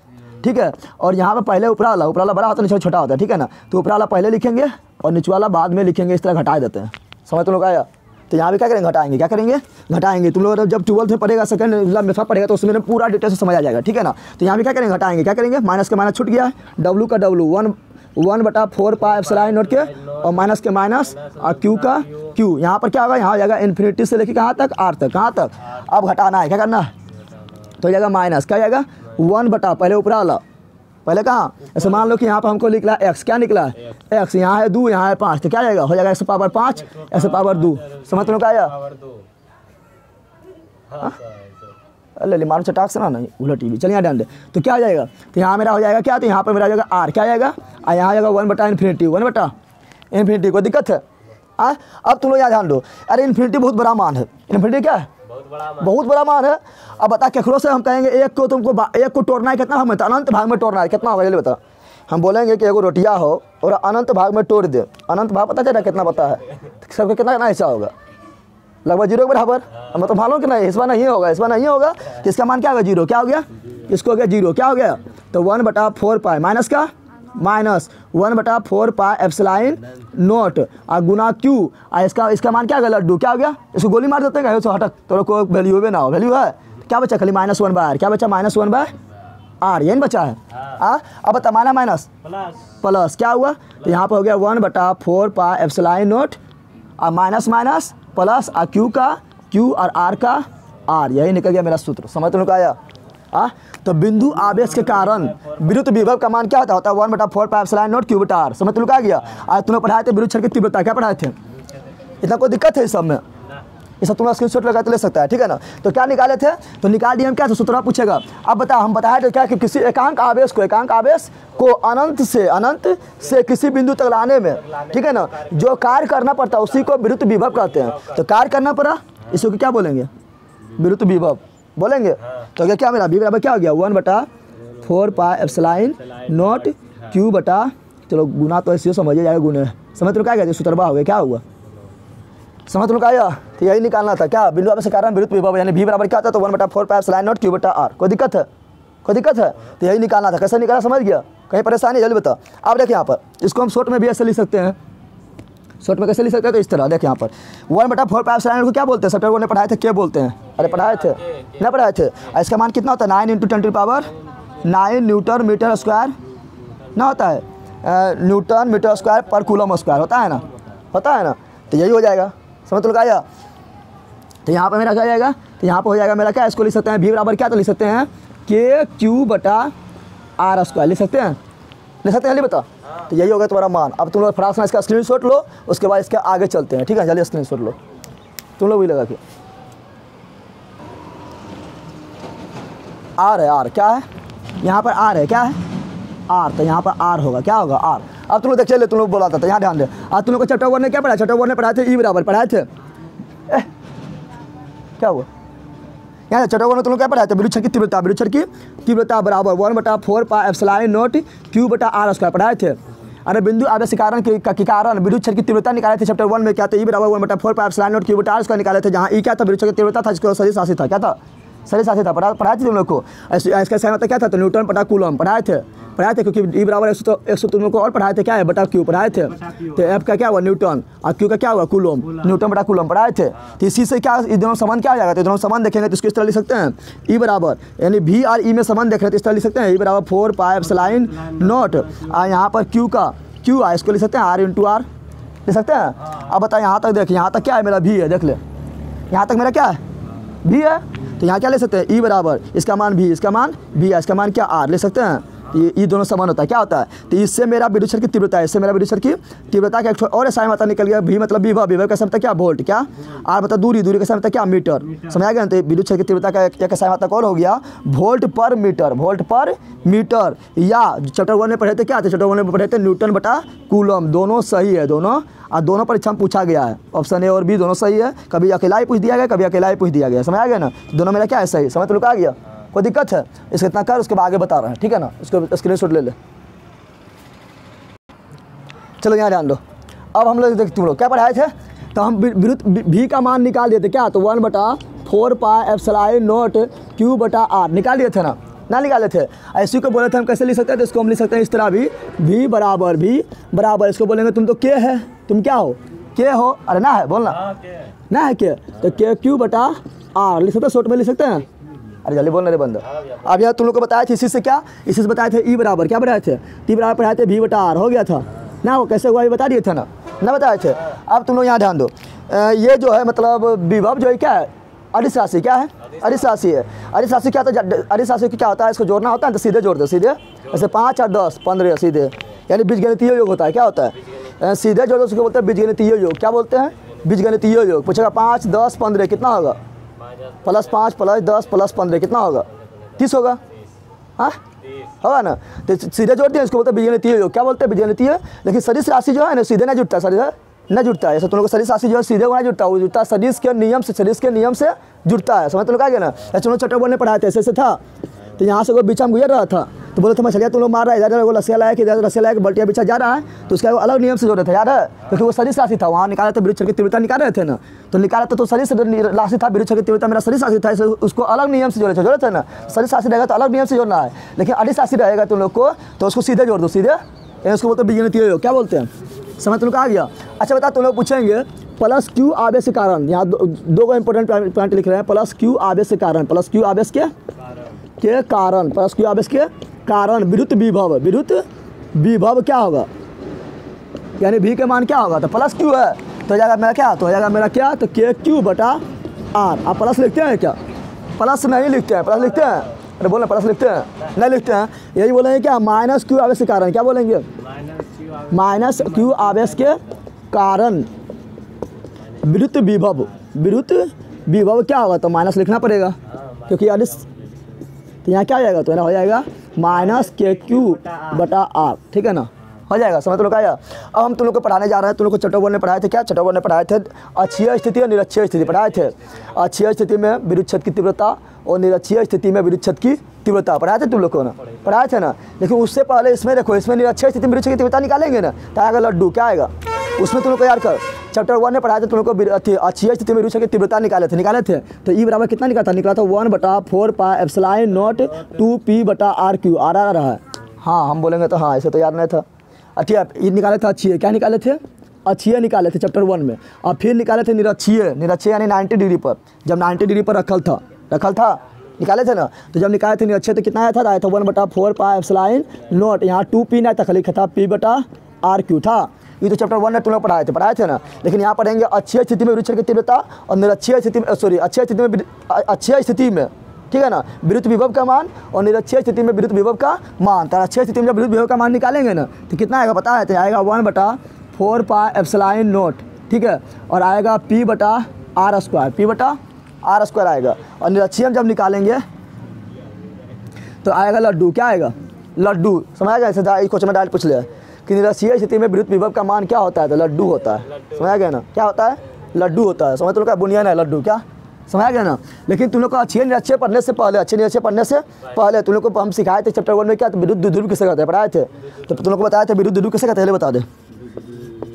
ठीक है। और यहाँ पर पहले ऊपर वाला बड़ा होता है, नीचे छोटा होता है, ठीक है ना। तो ऊपर वाला पहले लिखेंगे और नीचे वाला बाद में लिखेंगे, इस तरह घटा देते हैं, समझ तुम लोग आया। तो यहाँ भी क्या करेंगे, घटाएंगे, क्या करेंगे घटाएंगे। तुम लोग जब 12th में पढ़ेगा, सेकंड मेथड पढ़ेगा तो उसमें पूरा डिटेल से समझ आ जाएगा, ठीक है ना। तो यहाँ भी क्या करेंगे, घटाएंगे, क्या करेंगे, माइनस के माइनस छूट गया है, w का w 1/4 पाई एप्सिलॉन नॉट के और माइनस के माइनस और q का q, यहाँ पर क्या होगा, यहाँ हो जाएगा इन्फिनिटी से लेके कहाँ तक, r तक, कहाँ तक। अब घटाना है, क्या करना है, तो हो जाएगा माइनस, क्या जाएगा 1 पहले ऊपर वाला, पहले कहाँ, ऐसे मान लो कि यहाँ पर हमको निकला x, क्या निकला है x, यहाँ है 2 यहाँ है 5, तो क्या जाएगा, हो जाएगा x पावर 5 x पावर 2, समझ लो क्या आया। अरे मान चटाक से ना नहीं उलट टीवी, चलिए यहाँ ध्यान दे। तो क्या आ जाएगा, तो यहाँ मेरा हो जाएगा क्या, तो यहाँ पर मेरा हो जाएगा r, क्या आएगा, और यहाँ जाएगा 1/∞ कोई दिक्कत है। अब तुम लोग यहाँ ध्यान दो, अरे इन्फिनिटी बहुत बड़ा मान है, इन्फिनिटी क्या है, बहुत बड़ा मान है। अब बता केकरो से हम कहेंगे एक को तुमको एक को तोड़ना है, कितना भाग में, तो अनंत भाग में तोड़ना है, कितना होगा ये बता। हम बोलेंगे कि एगो रोटिया हो और अनंत भाग में तोड़ दे, अनंत भाग पता चला कितना पता है, सबको कितना हिस्सा होगा, लगभग 0 के बराबर। मतलब मालूम कि नहीं, इस बार नहीं होगा, इस बार नहीं होगा, इसका मान क्या होगा 0, क्या हो गया, इसको हो गया 0, क्या हो गया, तो 1/4 पाई माइनस का माइनस 1/4 पाई एप्सिलॉन नॉट और गुना q, और इसका मान क्या होगा लड्डू, क्या हो गया, इसको गोली मार देते हैं, हटक तो कोई वैल्यू भी ना हो, वैल्यू है, क्या बचा खाली -1/r, क्या बचा -1/r, यही बचा है। अब बता माइनस माइनस प्लस क्या हुआ, तो यहाँ पर हो गया 1/4 पाई एप्सिलॉन नॉट और माइनस माइनस प्लस और q का q और r का r, यही निकल गया मेरा सूत्र, समझ तो आया। तो बिंदु आवेश के कारण विद्युत विभव का मान क्या होता है 1/4πε0 क्यू बटा आर। समझ तुम आ गया। आज तुमने पढ़ाए थे विद्युत क्षेत्र की तीव्रता, क्या पढ़ाए थे? इतना कोई दिक्कत है इस सब में? ये सब तुम्हारा स्क्रीनशॉट लगा तो ले सकता है, ठीक है ना। तो क्या निकाले थे? तो निकाल दिए हम क्या, तो सूत्र पूछेगा। अब बता, हम बताए थे क्या कि किसी एकांक आवेश को अनंत से किसी बिंदु तक लाने में, ठीक है ना, जो कार्य करना पड़ता है उसी को विद्युत विभव कहते हैं। तो कार्य करना पड़ा, इसको क्या बोलेंगे? विद्युत विभव बोलेंगे। तो क्या मेरा v बराबर क्या हो गया 1/4πε0 क्यू बटा, चलो गुना तो ऐसे समझ जाएगा, गुने समझ तो क्या गया, सूत्रबा हो गया, क्या हुआ समझ लो आया। तो यही निकालना था क्या, बिंदु आवेश के कारण विद्युत विभव, यानी v बराबर क्या था, तो 1/4πε0 क्यू बटा आर। कोई दिक्कत है? कोई दिक्कत है? तो यही निकालना था। कैसे निकाला समझ गया? कहीं परेशानी जल्दी बता। अब देखिए यहाँ पर इसको हम शॉर्ट में भी ऐसे लिख सकते हैं। शॉर्ट में कैसे लिख सकते हैं? तो इस तरह देखिए यहाँ पर 1/4πε0 को क्या बोलते हैं? सप्टेम्बर ने पढ़ाए थे, क्या बोलते हैं? अरे पढ़ाए थे ना, पढ़ाए थे। इसका मान कितना होता है? 9 × 10⁻9 न्यूटन मीटर स्क्वायर ना होता है, न्यूटन मीटर स्क्वायर पर कूलम स्क्वायर होता है ना, होता है ना। तो यही हो जाएगा, समझ तो लगाया। तो यहाँ पर मेरा क्या जाएगा, तो यहाँ पर हो जाएगा मेरा क्या, इसको लिख सकते हैं v बराबर क्या, तो लिख सकते हैं KQ बटा आर स्क्वायर लिख सकते हैं, लिख सकते हैं, जल्दी बता। तो यही होगा तुम्हारा मान। अब तुम लोग फटाक इसका स्क्रीनशॉट लो, उसके बाद इसके आगे चलते हैं, ठीक है। जल्दी स्क्रीनशॉट लो तुम लोग भी लगा के। आर है, आर क्या है यहाँ पर, आर है क्या है, आर। तो यहाँ पर आर होगा, क्या होगा आर। अब तुम लोग देखिए, तुम लोग बोला था, यहाँ ध्यान दे। आज तुम लोग को चैप्टर 1 ने क्या पढ़ा, चैप्टर 1 ने पढ़ाए थे ई बराबर, पढ़ाए थे क्या हुआ यहाँ चैप्टर 1 में तुम लोग क्या पढ़ाए थे, विद्युत क्षेत्र की तीव्रता, विद्युत क्षेत्र की तीव्रता बराबर 1/4πε0 क्यू बटा आर स्क्वायर पढ़ाए थे। अरे बिंदु आवेश के कारण विद्युत क्षेत्र की तीव्रता निकाले थे चैप्टर 1 में, क्या था, ई बराबर 1/4πε0 क्यू बटा आर स्क्वायर निकाले थे, जहाँ ई क्या था, विद्युत क्षेत्र की तीव्रता था, जिसको सदिश राशि था, क्या था, सदिश राशि था। पढ़ाए थे तुम लोग को। इसका सही मतलब क्या था, तो न्यूटन बटा कूलम पढ़ाए थे, क्योंकि ई बराबर 100 तुम लोग को और पढ़ाए थे, क्या है, बटा क्यू पढ़ाए थे। तो एफ का क्या हुआ न्यूटन, और क्यू का क्या हुआ कूलम, न्यूटन बटा कूलम पढ़ाए थे। तो इसी से क्या इस दोनों संबंध क्या आ जाएगा, तो दोनों संबंध देखेंगे तो इसको इस तरह लिख सकते हैं, ई बराबर यानी v और ई में संबंध देख रहे हैं तो इस तरह लिख सकते हैं, ई बराबर 4πε0 और यहाँ पर क्यू का क्यू है, इसको लिख सकते हैं r × r लिख सकते हैं। अब बता यहाँ तक देख, यहाँ तक क्या है मेरा v है, देख ले यहाँ तक मेरा क्या है v है। तो यहाँ क्या ले सकते हैं, ई बराबर इसका मान v, इसका मान v है, इसका मान क्या r ले सकते हैं। ये दोनों समान होता है, क्या होता है, तो इससे मेरा विद्युत क्षेत्र की तीव्रता है, इससे मेरा विद्युत क्षेत्र की तीव्रता का एक और ऐसा मात्रा निकल गया, v मतलब विभव, विभव का मतलब क्या वोल्ट, क्या r मतलब दूरी, दूरी का मतलब क्या मीटर, समझ आ गया। तो विद्युत क्षेत्र की तीव्रता का एक ऐसा मात्रा और हो गया वोल्ट पर मीटर, वोल्ट पर मीटर। या चैप्टर 1 में पढ़े थे क्या, चैप्टर 1 में पढ़े थे न्यूटन बटा कूलम, दोनों सही है, दोनों और दोनों परीक्षा में पूछा गया है, ऑप्शन ए और बी दोनों सही है। कभी अकेला ही पूछ दिया गया, कभी अकेला ही पूछ दिया गया, समझ आ गया ना। दोनों मेरा क्या है सही, समझ तो लोग आ गया। कोई दिक्कत है इसको इतना कर, उसके बाद आगे बता रहे हैं, ठीक है ना। इसको स्क्रीनशॉट ले ले। चलो यहाँ ध्यान दो। अब हम लोग देख, तुम लोग क्या पढ़ाए थे, तो हम विद्युत भी का मान निकाल दिए थे, क्या, तो 1/4πε0 क्यू बटा आर निकाल दिए थे ना निकाले थे। ऐसी को बोले थे हम कैसे लिख सकते हैं, तो इसको हम लिख सकते हैं इस तरह भी, v बराबर इसको बोलेंगे तुम तो के है, तुम क्या हो, के हो, अरे ना है बोलना, ना है के, तो के क्यू बटा आर लिख सकते हैं, शॉर्ट में लिख सकते हैं। अरे जल्दी बोलना रे बंदा। अब यहाँ तुम लोग को बताए थे, इसी से क्या, इसी से बताए थे ई बराबर क्या बताए थे, टी बराबर पढ़ाए थे v बटा आर, हो गया था ना। वो कैसे हुआ ये बता दिए थे ना बताए थे। अब तुम लोग यहाँ ध्यान दो, ये जो है मतलब विभव जो है क्या है, अदिश राशि, क्या है, अदिश राशि है। अदिश राशि क्या होता है, अदिश राशि क्या होता है, इसको जोड़ना होता है तो सीधे जोड़ दो, सीधे ऐसे 5 और 10 15 सीधे, यानी बीजगणितीय योग होता है, क्या होता है, सीधे जोड़ दो, उसको बोलते हैं बीजगणितीय योग। क्या बोलते हैं, बीजगणितीय योग। पूछेगा 5 10 15 कितना होगा, +5 + 10 + 15 कितना होगा, 30 होगा, हाँ होगा ना। तो सीधे जोड़ दिए, इसको बोलते हैं बीजगणितीय योग। क्या बोलते हैं, बीजगणितीय। लेकिन सदिश राशि जो है ना सीधे नहीं जुड़ता, सदिश न जुड़ता है। ऐसे तुम लोग को सदिश राशि जो है सीधे नहीं जुड़ता, वो जुड़ता सदिश के नियम से जुड़ता है, समझ तुम लोग आ गया ना। ऐसे चैप्टर 1 में पढ़ाए थे, ऐसे था। तो यहाँ से कोई बीचा में गुजर रहा था, तो बोले थे मछलियाँ तुम लोग मार रहा है, इधर वो रस्सिया लाया कि इधर रस्सिया लाया कि बल्टिया बिछा जा रहा है, तो उसका वो अलग नियम से जोड़े थे, याद है, क्योंकि वो सदिश राशि था। वहाँ निकाला था विद्युत क्षेत्र की तीव्रता निकाल रहे थे ना, तो निकाला तो सदिश राशि था, विद्युत क्षेत्र की तीव्रता मेरा सदिश राशि था, उसको अलग नियम से जोड़े थे ना। सदिश राशि रहेगा तो अलग नियम से जोड़ना है, लेकिन अदिश राशि रहेगा तुम लोग को तो उसको सीधे जोड़ दो, सीधे, उसको बोलते हैं बीजगणितीय योग। क्या बोलते हैं, समझ तुम लोग आ गया। अच्छा बता, तुम लोग पूछेंगे प्लस क्यू आवेश के कारण, यहाँ दो इंपॉर्टेंट पॉइंट लिख रहे हैं, प्लस क्यू आवेश के कारण, प्लस क्यू आवेश के कारण, प्लस क्यू आवेश के कारण विद्युत विभव क्या होगा, यानी v के मान क्या होगा, तो प्लस क्यू है तो हो जाएगा मेरा क्या, तो हो जाएगा मेरा क्या, तो के क्यू बटा आर। आप प्लस लिखते हैं क्या, प्लस नहीं लिखते हैं, प्लस लिखते हैं, अरे बोलना प्लस लिखते हैं नहीं लिखते हैं, यही बोलेंगे क्या, माइनस क्यू आवेश के कारण, क्या बोलेंगे, माइनस क्यू आवेश के कारण विद्युत विभव, विद्युत विभव क्या होगा, तो माइनस लिखना पड़ेगा क्योंकि यानी तो यहाँ क्या आ जाएगा, तो ना हो जाएगा माइनस के क्यू बटा आर, ठीक है ना, हो जाएगा, समझ तो लोग आया। अब हम तुम लोग को पढ़ाने जा रहे हैं, तुम लोग को चैप्टर 1 में पढ़ाए थे, क्या चैप्टर 1 में पढ़ाए थे, अक्षीय स्थिति और निरक्षीय स्थिति पढ़ाए थे। अक्षीय स्थिति में विद्युत क्षेत्र की तीव्रता और निरक्षीय स्थिति में विद्युत क्षेत्र की तीव्रता पढ़ाए थे तुम लोग को ना, पढ़ाए थे ना। लेकिन उससे पहले इसमें देखो, इसमें निरक्षीय स्थिति में विद्युत क्षेत्र की तीव्रता निकालेंगे ना, तो आएगा लड्डू, क्या आएगा उसमें तुम लोग को यार कर, चैप्टर 1 में पढ़ाया था तुम लोग को अक्षीय स्थिति में विद्युत क्षेत्र की तीव्रता निकाले थे। तो ई बराबर कितना निकला था 1/4 पाई एप्सिलॉन नॉट 2p बटा आर क्यू, आर आ रहा है, हाँ हम बोलेंगे तो हाँ, ऐसे तो याद नहीं था। अच्छा ये निकाले थे अक्षीय, क्या निकाले थे, अक्षीय निकाले थे चैप्टर 1 में, और फिर निकाले थे निरक्षीय, निरक्षीय यानी 90 डिग्री पर, जब 90 डिग्री पर रखल था निकाले थे ना। तो जब निकाले थे निरक्षीय तो कितना आया था 1/4 पाई एप्सिलॉन नॉट, यहाँ 2p नहीं था, खाली था p बटा आर क्यू था। ये तो चैप्टर 1 में तुम लोग पढ़ाए थे ना। लेकिन यहाँ पढ़ेंगे अक्षीय स्थिति में विद्युत क्षेत्र की तीव्रता और निरक्षीय स्थिति में, अक्षीय स्थिति में, ठीक है ना, विद्युत विभव का मान, और निरक्षीय स्थिति में विद्युत विभव का मान। तो अक्षीय स्थिति में जब विद्युत विभव का मान निकालेंगे ना तो कितना आएगा पता है, तो आएगा 1/4 पाई एप्सिलॉन नॉट, ठीक है, और आएगा p बटा आर स्क्वायर आएगा। और निरक्षीय जब निकालेंगे तो आएगा लड्डू, क्या आएगा, लड्डू, समझ गया। ऐसे क्वेश्चन में डायरेक्ट पूछ लिया कि निरक्षीय स्थिति में विद्युत विभव का मान क्या होता है, तो लड्डू होता है, समझ गया ना, क्या होता है, लड्डू होता है, समझ तो लोग का बुनियाद है लड्डू, क्या समझ गया ना। लेकिन तुम लोग को अक्षीय निरक्षीय पढ़ने से पहले तुम लोग को हम सिखाए थे चैप्टर 1 में क्या, तो विद्युत द्विध्रुव किसे कहते हैं पढ़ाए थे। तो तुम लोग को बताया था विद्युत द्विध्रुव किसे कहते हैं, बता दे,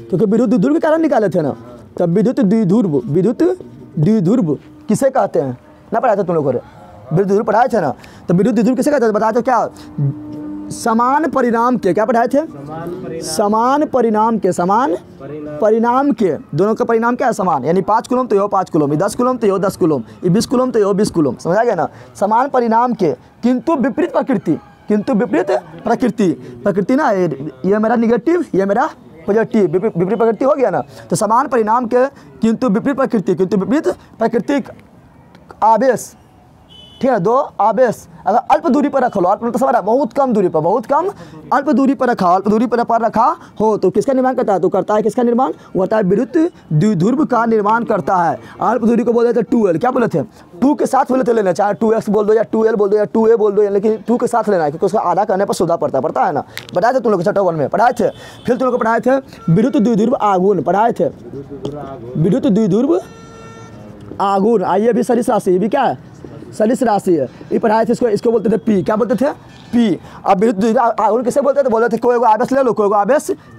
क्योंकि विद्युत द्विध्रुव के कारण निकाले थे ना। तब विद्युत द्विध्रुव किसे कहते हैं ना, पढ़ाए थे तुम लोग को, विद्युत द्विध्रुव पढ़ाए थे ना। तो विद्युत द्विध्रुव किसे कहते हैं बताए थे, क्या समान परिणाम के, क्या पढ़ाए थे, समान परिणाम के दोनों का परिणाम क्या है, समान, यानी 5 कूलम तो यो 5 कूलम, ये 10 कूलम तो यो 10 कूलम, ये 20 कूलम तो यो 20 कूलम, समझा गया ना। समान परिणाम के किंतु विपरीत प्रकृति ना, ये मेरा निगेटिव, ये मेरा पॉजिटिव, विपरीत प्रकृति हो गया ना। तो समान परिणाम के किंतु विपरीत प्राकृतिक आवेश, ठीक है, 2 आवेश अगर अल्प दूरी पर रखा लो, अल्प मतलब समझ, बहुत कम अल्प दूरी पर रखा हो तो किसका निर्माण करता है, तो करता है किसका निर्माण, वो होता है विद्युत द्विध्रुव का निर्माण करता है। अल्प दूरी को बोलते थे 2l, क्या बोले थे, 2 के साथ बोले थे लेना, चाहे 2x बोल दो या 2l बोल दो या 2a बोल दो, लेकिन 2 के साथ लेना है क्योंकि उसका आधा करने पर सुधा पड़ता है ना। बताए थे तुम लोग चैप्टर 1 में पढ़ाए थे। फिर तुम लोग को पढ़ाए थे विद्युत द्विध्रुव आघूर्ण, पढ़ाए थे विद्युत द्विध्रुव आघूर्ण, आइए भी सदिश राशि, ये भी क्या है, सदिश राशि है, ये पढ़ाए थे। इसको बोलते थे पी, क्या बोलते थे, पी। अब विद्युत आघूर्ण किसे बोलते थे, बोलते थे कोई आवेश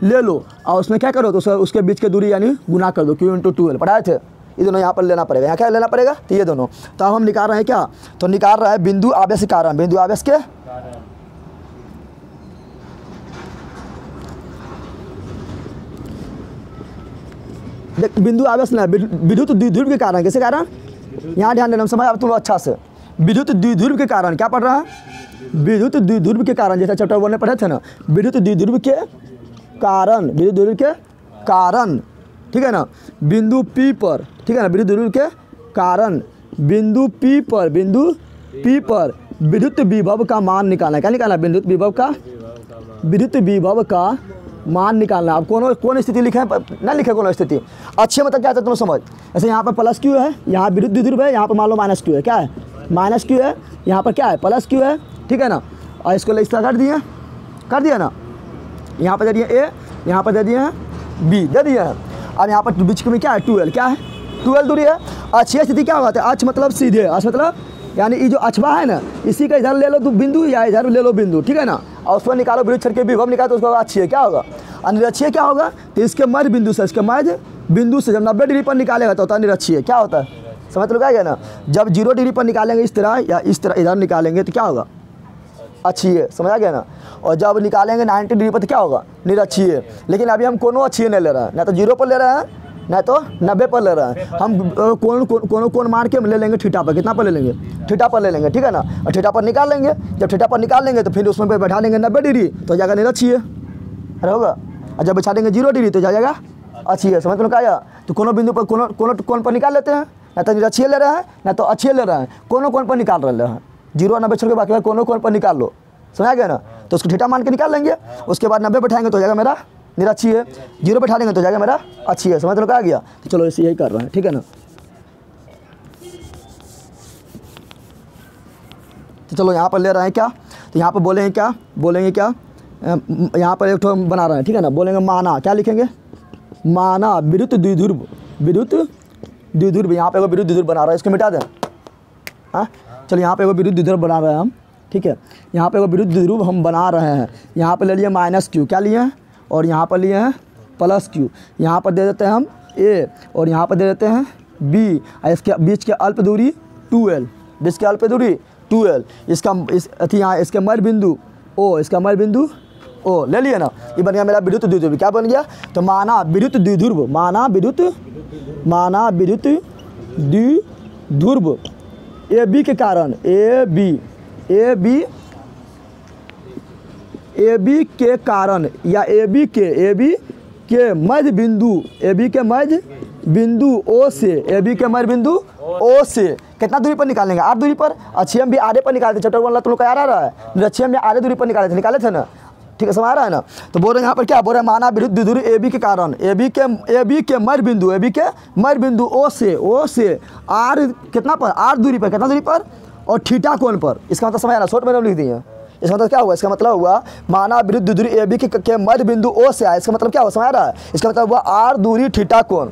ले लो, और उसमें क्या करो, तो उसके बीच की दूरी यानी गुना कर दो, Q × 2l, पढ़ाए थे। ये दोनों यहाँ पर लेना पड़ेगा, यहाँ क्या लेना पड़ेगा, तो ये दोनों। तो अब हम निकाल रहे हैं क्या, तो निकाल रहे हैं बिंदु आवेश के कारण, बिंदु आवेश के बिंदु आवेश ना, विद्युत द्विध्रुव के कारण, किसके कारण, यहाँ ध्यान देना, समझ अब तुम अच्छा से, विद्युत द्विध्रुव के कारण क्या पढ़ रहा है, विद्युत द्विध्रुव के कारण, जैसे चैप्टर 1 में पढ़े थे ना, विद्युत द्विध्रुव के कारण, ठीक है ना, बिंदु P पर, ठीक है ना, विद्युत द्विध्रुव के कारण बिंदु P पर विद्युत विभव का मान निकालना है, क्या निकालना है, विद्युत विभव का मान निकालना। अब कौन स्थिति लिखे हैं, ना लिखे कौन स्थिति, अच्छे मतलब क्या है तुम समझ, ऐसे यहाँ पर प्लस क्यू है, यहाँ विद्युत द्विध्रुव है, यहाँ पर मान लो माइनस क्यू है, क्या है, माइनस क्यू है, यहाँ पर क्या है, प्लस क्यू है, ठीक है ना। और इसको इस तरह कर दिया ना, यहाँ पर दे दिए A, यहाँ पर दे दिए हैं B, दे दिए हैं। अब यहाँ पर बीच में क्या है, 2l, क्या है, 2l दूरी है। अक्षीय स्थिति क्या होता है, अक्ष मतलब सीधे, अक्ष मतलब यानी ये जो अछवा है ना, इसी का इधर ले लो बिंदु या इधर ले लो बिंदु, ठीक है ना, और उसमें निकालो विद्युत क्षेत्र के विभव निकालो, तो उसका अक्षीय क्या होगा, निरक्षीय क्या होगा, तो इसके मध्य बिंदु से जब 90 डिग्री पर निकालेगा तो होता है निरक्षीय, क्या होता है, समझ तो गया ना। जब 0 डिग्री पर निकालेंगे इस तरह या इस तरह इधर निकालेंगे तो क्या होगा, अक्षीय, समझा गया ना। और जब निकालेंगे 90 डिग्री पर तो क्या होगा, निरक्षीय। लेकिन अभी हम कोनो अक्षीय नहीं ले रहे हैं, ना तो 0 पर ले रहे हैं ना तो 90 पर ले रहे हैं, हम कौन मार के ले लेंगे, थीटा पर, कितना पर ले लेंगे, थीटा पर ले लेंगे, ठीक है ना। और थीटा पर निकाल लेंगे, जब थीटा पर निकाल लेंगे तो फिर उसमें पे बैठा देंगे 90 डिग्री तो जाएगा निरक्षीय, अरे होगा। और जब बैठा देंगे 0 डिग्री तो जाएगा अक्षीय, समझ तो आया। तो कोनो बिंदु पर कौन पर निकाल लेते हैं, ना तो निरक्षीय ले रहे हैं ना तो अक्षीय ले रहे हैं, कौन पर निकाल रहे हैं, जीरो 90 छोड़ के बाकी कोनों कोण पर निकाल लो, समझ आ गया ना। तो उसको थीटा मान के निकाल लेंगे, उसके बाद 90 बैठाएंगे तो हो जाएगा मेरा निरक्षी है, 0 बैठा देंगे तो हो जाएगा मेरा अच्छी है। समझ लो क्या आ गया। तो चलो इसे यही कर रहे हैं, ठीक है ना। तो चलो यहाँ पर ले रहे हैं क्या, तो यहाँ पर बोलेंगे क्या, यहाँ पर एक ठो बना रहे हैं, ठीक है ना। बोलेंगे माना, क्या लिखेंगे, माना विद्युत द्विध्रुव, विद्युत द्विध्रुव। यहाँ पे वो विद्युत द्विध्रुव बना रहा है, इसको मिटा दें। हाँ चलो यहाँ पे वो विद्युत द्विध्रुव बना रहे हैं हम, ठीक है। यहाँ पे वो विद्युत द्विध्रुव हम बना रहे हैं। यहाँ पे ले लिए -q, क्या लिए हैं, और यहाँ पर लिए हैं +q। यहाँ पर दे देते हैं हम a और यहाँ पर दे देते हैं b, इसके बीच के अल्प दूरी 2l, बीच के अल्प दूरी 2l। इसका यहाँ इसके मध्य बिंदु o, इसका मध्य बिंदु o ले लिए ना। ये बन गया मेरा विद्युत द्विध्रुव। क्या बन गया, तो माना विद्युत द्विध्रुव, माना विद्युत द्विध्रुव ए बी के कारण, ए बी के कारण या ए बी के मध्य बिंदु, ए बी के मध्य बिंदु ओ से, ए बी के मध्य बिंदु ओ से कितना दूरी पर निकालेंगे, 8 दूरी पर। अच्छी हम भी आधे पर निकालते, चैप्टर 1 तुम लोग का याद आ रहा है, अच्छी हम आधे दूरी पर निकाले थे ना, ठीक है, समझ आ रहा है ना। तो बोल रहे हैं यहाँ पर क्या बोल रहे हैं, माना विद्युत द्विध्रुव ए बी के कारण, ए बी के मध्य बिंदु, ए बी के मध्य बिंदु ओ से आर कितना पर, 8 दूरी पर, कितना दूरी पर, और थीटा कोण पर। इसका मतलब समझ आना, शॉर्ट में लिख दिए। इसका मतलब क्या हुआ, इसका मतलब हुआ माना विद्युत द्विध्रुव ए बी के मध्य बिंदु ओ से आया। इसका मतलब क्या हुआ, समझ आ रहा है। इसका मतलब हुआ 8 दूरी थीटा कोण,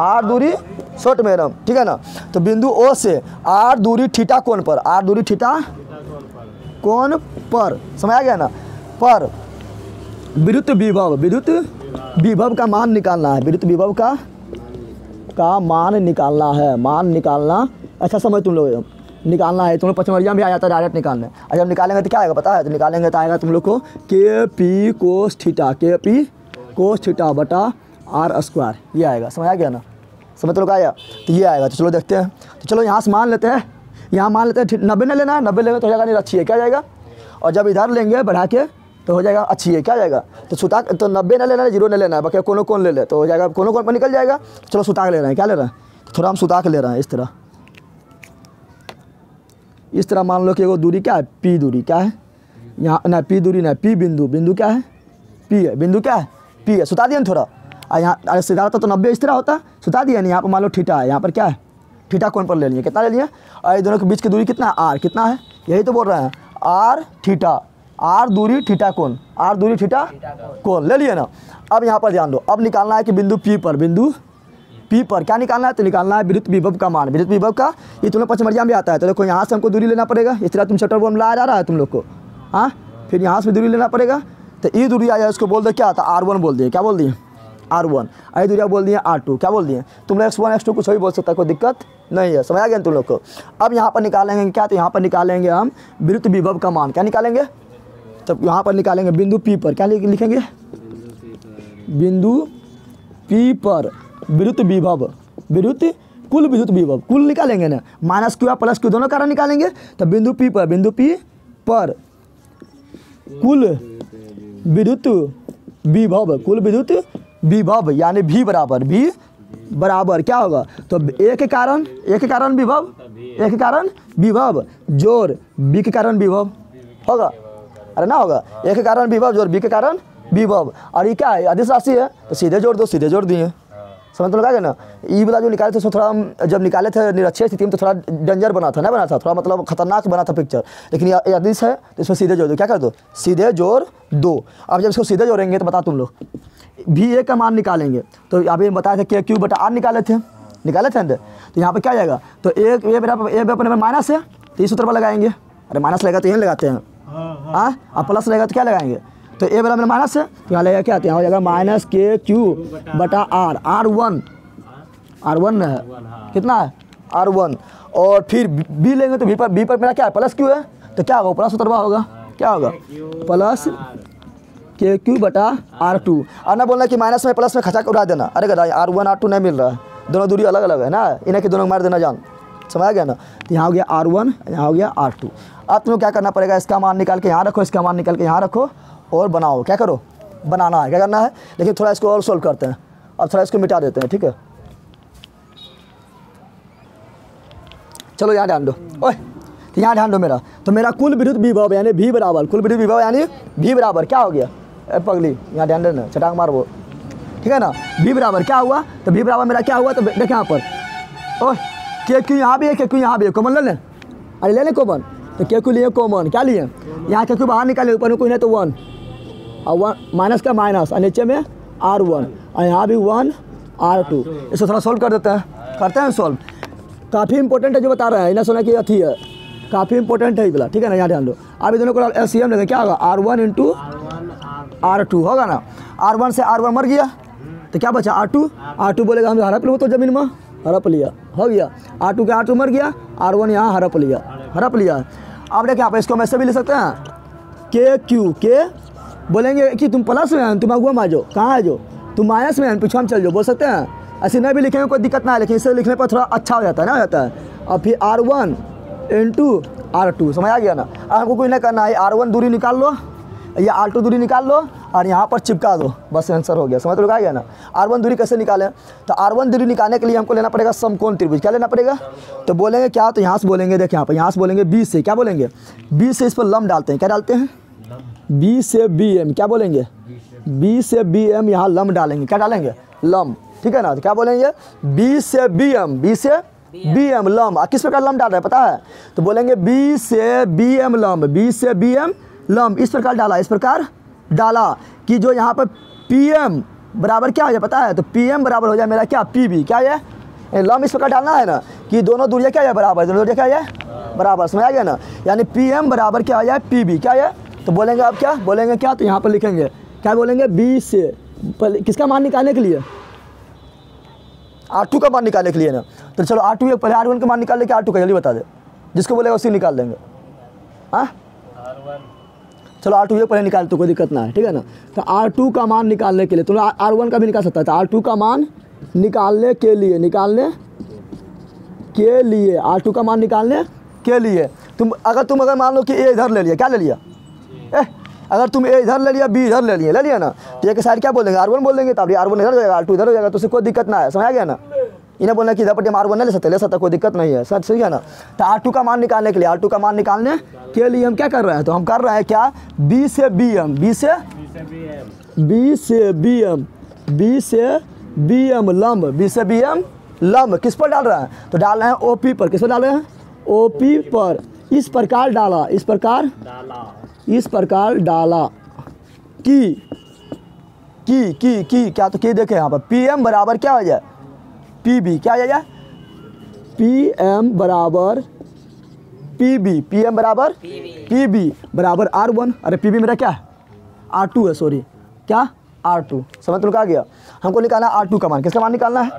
8 दूरी शॉर्ट में, ठीक है ना। तो बिंदु ओ से 8 दूरी थीटा कोण पर, 8 दूरी थीटा कोण पर, समझ आ गया ना। पर विद्युत विभव का मान निकालना है, विद्युत विभव का मान निकालना है, मान निकालना। अच्छा समझ तुम लोग, निकालना है, तुम लोग पचमढ़िया में आ जाता है डायरेक्ट निकालने। अच्छा जब निकालेंगे तो क्या आएगा पता है, तो निकालेंगे तो आएगा तुम लोग को के पी कोस थीटा बटा r², ये आएगा। समझ आ गया ना, समझ तो लोग आया, तो ये आएगा। तो चलो देखते हैं, तो चलो यहाँ से मान लेते हैं, यहाँ मान लेते हैं 90 नहीं लेना है, 90 लेंगे तो हो जाएगा निरक्षी है, क्या जाएगा। और जब इधर लेंगे बढ़ा के तो हो जाएगा अच्छी है, क्या जाएगा। तो सुता तो 90 न लेना है, 0 न लेना है, बाकी कोनों कोण ले ले तो हो जाएगा, कोनों कोण पर निकल जाएगा। चलो सुता के ले रहे हैं, क्या ले रहे हैं, तो थोड़ा हम सुता के ले रहे हैं इस तरह मान लो कि वो दूरी क्या है, p दूरी क्या है, यहाँ ना p दूरी ना, p बिंदु क्या है, p है, बिंदु क्या है, p है। सुता दिया ना थोड़ा, यहाँ सीधा होता तो 90 इस तरह होता, सुता दिया नहीं। यहाँ पर मान लो थीटा है, यहाँ पर क्या है, थीटा कोण पर ले लिए, कितना ले लिए, और ये दोनों के बीच की दूरी कितना है, r कितना है, यही तो बोल रहे हैं, r थीटा, r दूरी थीटा कोण, r दूरी थीटा कोण ले लिए ना। अब यहाँ पर ध्यान दो, अब निकालना है कि बिंदु p पर क्या निकालना है, तो निकालना है विद्युत विभव का मान, विद्युत विभव का। ये तुम लोग पचमढ़िया में आता है, तो देखो यहाँ से हमको दूरी लेना पड़ेगा, इस तरह तुम चैप्टर 1 में लाया जा रहा है तुम लोग को, हाँ। फिर यहाँ से दूरी लेना पड़ेगा, तो ये दूरी आ जाए, उसको बोल दे क्या आता है, r1 बोल दिए, क्या बोल दिए, r1। ये दूरिया बोल दिए r2, क्या बोल दिए, तुम लोग x1 x2 कुछ भी बोल सकता है, कोई दिक्कत नहीं है, समझ आ गया तुम लोग को। अब यहाँ पर निकालेंगे क्या, तो यहाँ पर निकालेंगे हम विद्युत विभव का मान, क्या निकालेंगे, तो यहाँ पर निकालेंगे बिंदु P पर, क्या लिखेंगे, बिंदु P पर विद्युत विभव, कुल विद्युत विभव, कुल निकालेंगे ना, -q और +q दोनों कारण निकालेंगे। तो बिंदु P पर कुल विद्युत विभव यानी v बराबर क्या होगा, तो a के कारण विभव जोड़ b के कारण विभव होगा, अरे ना होगा, a के कारण विभव जोड़ b के कारण विभव। और ये क्या है, अदिश राशि है, तो सीधे जोड़ दो, सीधे जोड़ दिए, समझ तो लगा ना। ई वाला जो निकाले थे उसमें थोड़ा हम जब निकाले थे निरक्षीय स्थिति में तो थोड़ा डेंजर बना था, थोड़ा मतलब खतरनाक बना था पिक्चर, लेकिन ये अदिश है तो इसमें सीधे जोड़ दो, क्या कर दो, सीधे जोड़ दो। अब जब इसको सीधे जोड़ेंगे तो बता तुम लोग VA का मान निकालेंगे, तो अभी हम बताए थे कि Q बटा R निकाले थे अंदर, तो यहाँ पर क्या जाएगा, तो a अपने में माइनस है तो इस सूत्र पर लगाएंगे, अरे माइनस लगा तो यहीं लगाते हैं, हाँ, और प्लस लगा तो क्या लगाएंगे, तो a बराबर माइनस है तो यहाँ लगेगा क्या आते हैं, हो जाएगा -KQ बटा R, R1 है, कितना है R1। और फिर B लेंगे तो B पर मेरा क्या है, +Q है, तो क्या होगा, प्लस उतरवा होगा, क्या होगा, +KQ बटा R2। और ना बोलना कि माइनस में प्लस में खचा उड़ा देना, अरे गधा R1 R2 नहीं मिल रहा है, दोनों दूरी अलग अलग है ना, इन्हें के दोनों मार देना जान, समझ आ गया ना। तो यहाँ हो गया R1, यहाँ हो गया R2। अब तुम्हें क्या करना पड़ेगा, इसका मान निकाल के यहाँ रखो, इसका मान निकाल के यहाँ रखो और बनाओ, क्या करो, बनाना है, क्या करना है। लेकिन थोड़ा इसको और सोल्व करते हैं, अब थोड़ा इसको मिटा देते हैं, ठीक है। चलो यहाँ ध्यान दो, ओए, तो यहाँ ध्यान दो मेरा, तो मेरा कुल विद्युत विभव यानी V बराबर, कुल विद्युत विभव यानी V बराबर क्या हो गया, पगली यहाँ ध्यान देना, चटाक मार वो, ठीक है ना। V बराबर क्या हुआ, तो V बराबर मेरा क्या हुआ, तो देखें यहाँ पर ओह के क्यू यहाँ भी है, के क्यू यहाँ भी है, कॉमन ले लें, अरे ले लें कॉमन, तो के क्यू लिए कॉमन, क्या लिए यहाँ के क्यू बाहर निकाले, ऊपर में कोई नहीं तो 1 और 1 माइनस का माइनस और नीचे में R1 और यहाँ भी 1 R2। इसको थोड़ा सॉल्व कर देते हैं, करते हैं सॉल्व, काफ़ी इंपॉर्टेंट है जो बता रहा है, इन्हें सुना कि अथी है, काफ़ी इंपॉर्टेंट है ये वाला, ठीक है ना। यहाँ ध्यान दो, आप दोनों को LCM लेते क्या होगा, R1 इंटू R2 होगा ना, R1 से R1 मर गया तो क्या बचा R2 बोलेगा हम हड़प लो, तो जमीन में हड़प लिया, हो गया R2 के R2 मर गया, R1 यहाँ हड़प लिया। अब देखिए आप इसको हम ऐसे भी ले सकते हैं, के क्यू के बोलेंगे कि तुम प्लस में हैं, तुम अगुआ में आ जाओ, कहाँ आ जाओ, तुम माइनस में हैं, पीछे हम चल जाओ, बोल सकते हैं। ऐसे नहीं भी लिखेंगे कोई दिक्कत ना है, लेकिन इसे लिखने पर थोड़ा अच्छा हो जाता है ना, हो जाता है। और फिर R1 इंटू R2, समझ आ गया ना। अब हमको कोई नहीं करना है, R1 दूरी निकाल लो या R2 दूरी निकाल लो और यहाँ पर चिपका दो, बस आंसर हो गया, समझ तो आ गया ना। R1 दूरी कैसे निकालें, तो R1 दूरी निकालने के लिए हमको लेना पड़ेगा समकोण त्रिभुज, क्या लेना पड़ेगा, तो बोलेंगे क्या, तो यहाँ से बोलेंगे, देखिए यहाँ पर, यहाँ से बोलेंगे B से, क्या बोलेंगे B से, इस पर लम डालते हैं, क्या डालते हैं B से BM, क्या बोलेंगे B से BM, यहाँ लम डालेंगे, क्या डालेंगे लम, ठीक है ना। तो क्या बोलेंगे B से BM लम, किस प्रकार लम डाल रहा है पता है, तो बोलेंगे B से BM लम, B से BM लम, इस प्रकार डाला कि जो यहाँ पर PM बराबर क्या हो जाए पता है, तो PM बराबर हो जाए मेरा क्या PB, क्या है लम, इस प्रकार डालना है ना कि दोनों दूरियाँ क्या है बराबर, दोनों दूरियाँ क्या है बराबर, समझ आ गया ना। यानी PM बराबर क्या हो जाए PB, क्या है, तो बोलेंगे आप क्या बोलेंगे, क्या तो यहाँ पर लिखेंगे क्या बोलेंगे B से, किसका मान निकालने के लिए, R2 का मान निकालने के लिए ना। तो चलो R2 पहले R1 का मान निकाल ले, R2 का जल्दी बता दे, जिसको बोलेगा उसी निकाल देंगे। हाँ चलो R2 पहले निकाल, तो कोई दिक्कत ना है, ठीक है ना। तो R2 का मान निकालने के लिए तुम R1 का भी निकाल सकता है, तो R2 का मान निकालने के लिए R2 का मान निकालने के लिए तुम अगर मान लो कि A इधर ले लिया, क्या ले लिया, अगर तुम A इधर ले लिया B इधर ले लिया ना, तो एक साइड क्या बोलेंगे R1 बोल देंगे, तब R1 इधर हो जाएगा, R2 इधर हो जाएगा, तो उससे कोई दिक्कत ना है, समझ आ गया ना। इन्हें बोलना कि इधर पर हम R1 नहीं ले सकते, कोई दिक्कत नहीं है, सच सही है ना। तो R2 का मान निकालने के लिए हम क्या कर रहे हैं, तो हम कर रहे हैं क्या B से BM लंब किस पर डाल रहे हैं, तो डाल रहे हैं OP पर, किस पर डाल रहे हैं OP पर, इस प्रकार डाला कि क्या, तो कि देखे यहाँ पर PM बराबर क्या हो जाए PB, क्या हो जाए PM बराबर PB बराबर R1, अरे PB मेरा क्या है R2 है, सॉरी क्या R2, समझ तुम क्या गया, हमको निकालना है R2 का मान, किसका मान निकालना है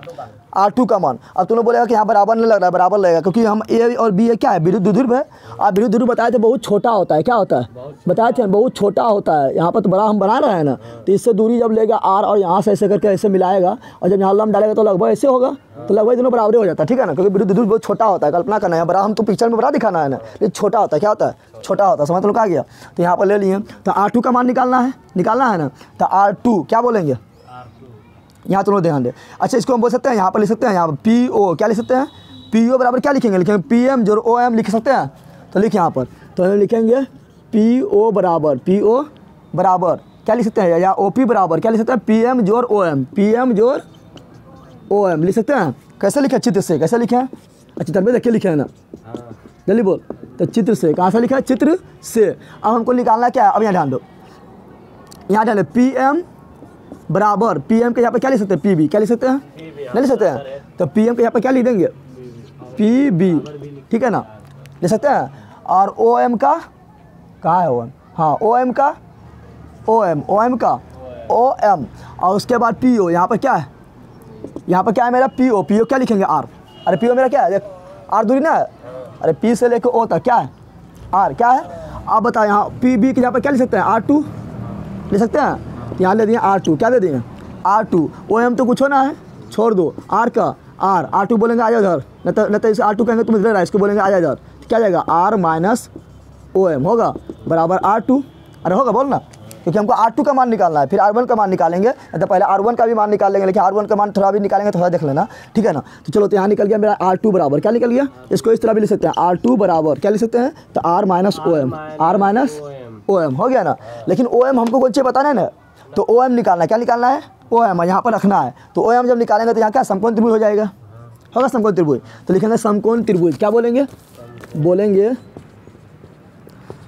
R2 का मान। अब तुमने बोलेगा कि यहाँ बराबर नहीं लग रहा है, बराबर लगेगा क्योंकि हम A और B क्या है विद्युत ध्रुव है, आप विद्युत ध्रुव बताए थे बहुत छोटा होता है, क्या होता है बताए थे बहुत छोटा होता है, यहाँ पर तो बड़ा हम बना रहे हैं ना, तो इससे दूरी जब लेगा R और यहाँ से ऐसे करके ऐसे मिलाएगा और जब यहाँ लम डालेगा तो लगभग ऐसे होगा, तो लगभग दोनों बराबर हो जाता है, ठीक है ना, क्योंकि विद्युत ध्रुव बहुत छोटा होता है, कल्पना करना है बड़ा, हम तो पिक्चर में बड़ा दिखाना है ना, लेकिन छोटा होता है, क्या होता है छोटा होता है, समझ लोग आ गया। तो यहाँ पर ले लिए, तो R2 का मान निकालना है ना, तो R2 क्या बोलेंगे यहाँ तो ध्यान दे, अच्छा इसको हम बोल सकते हैं, यहाँ पर लिख सकते हैं, यहाँ पर PO क्या लिख सकते हैं, PO बराबर क्या लिखेंगे PM जोड़ OM लिख सकते हैं, तो लिख यहाँ पर, तो हम लिखेंगे PO बराबर क्या लिख सकते हैं, या OP बराबर क्या लिख सकते हैं PM जोड़ OM लिख सकते हैं। कैसे लिखे, चित्र से, कैसे लिखे हैं, चित्र में देख के लिखे है ना, जल्दी बोल, तो चित्र से, कहाँ से लिखा है चित्र से। अब हमको निकालना क्या है, अब यहाँ ध्यान दो, यहाँ ध्यान दो PM बराबर PM के यहाँ पर क्या लिख सकते हैं PB, क्या लिख सकते हैं नहीं लिख सकते हैं, तो PM के यहाँ पर क्या लिख देंगे PB, ठीक है ना, लिख सकते हैं। और OM का कहाँ है OM, हाँ OM का OM और उसके बाद PO, यहाँ पर क्या है, यहाँ पर क्या है मेरा PO क्या लिखेंगे R, अरे PO मेरा क्या है देख R दूरी ना है, अरे P से लेकर O तक क्या है R, क्या है आप बताओ, यहाँ PB के यहाँ पर क्या लिख सकते हैं R2 लिख सकते हैं, यहाँ ले दिए R2, क्या दे दिए R2, OM तो कुछ होना है छोड़ दो, R का R2 बोलेंगे आ जाओ इधर, नहीं तो इसे R2 कहेंगे तुम इधर इसको बोलेंगे आ जाओ इधर, क्या जाएगा R माइनस OM होगा बराबर R2, अरे होगा बोल ना क्योंकि हमको R2 का मान निकालना है, फिर R1 का मान निकालेंगे। तो पहले R1 का भी मान निकाल लेंगे, लेकिन R1 का मान थोड़ा भी निकालेंगे, थोड़ा देख लेना, ठीक है ना। तो चलो, तो यहाँ निकल गया मेरा R2 बराबर क्या निकल गया, इसको इस तरह भी लिख सकते हैं, R2 बराबर क्या लिख सकते हैं, तो R minus OM, R minus OM हो गया ना। लेकिन OM हमको कुछ चीज़ बताना है ना, तो OM निकालना है, क्या निकालना है, OM यहाँ पर रखना है। तो OM जब निकालेंगे तो यहाँ क्या समकोण त्रिभुज हो जाएगा, होगा समकोण त्रिभुज। तो लिखेंगे समकोण त्रिभुज, क्या बोलेंगे, बोलेंगे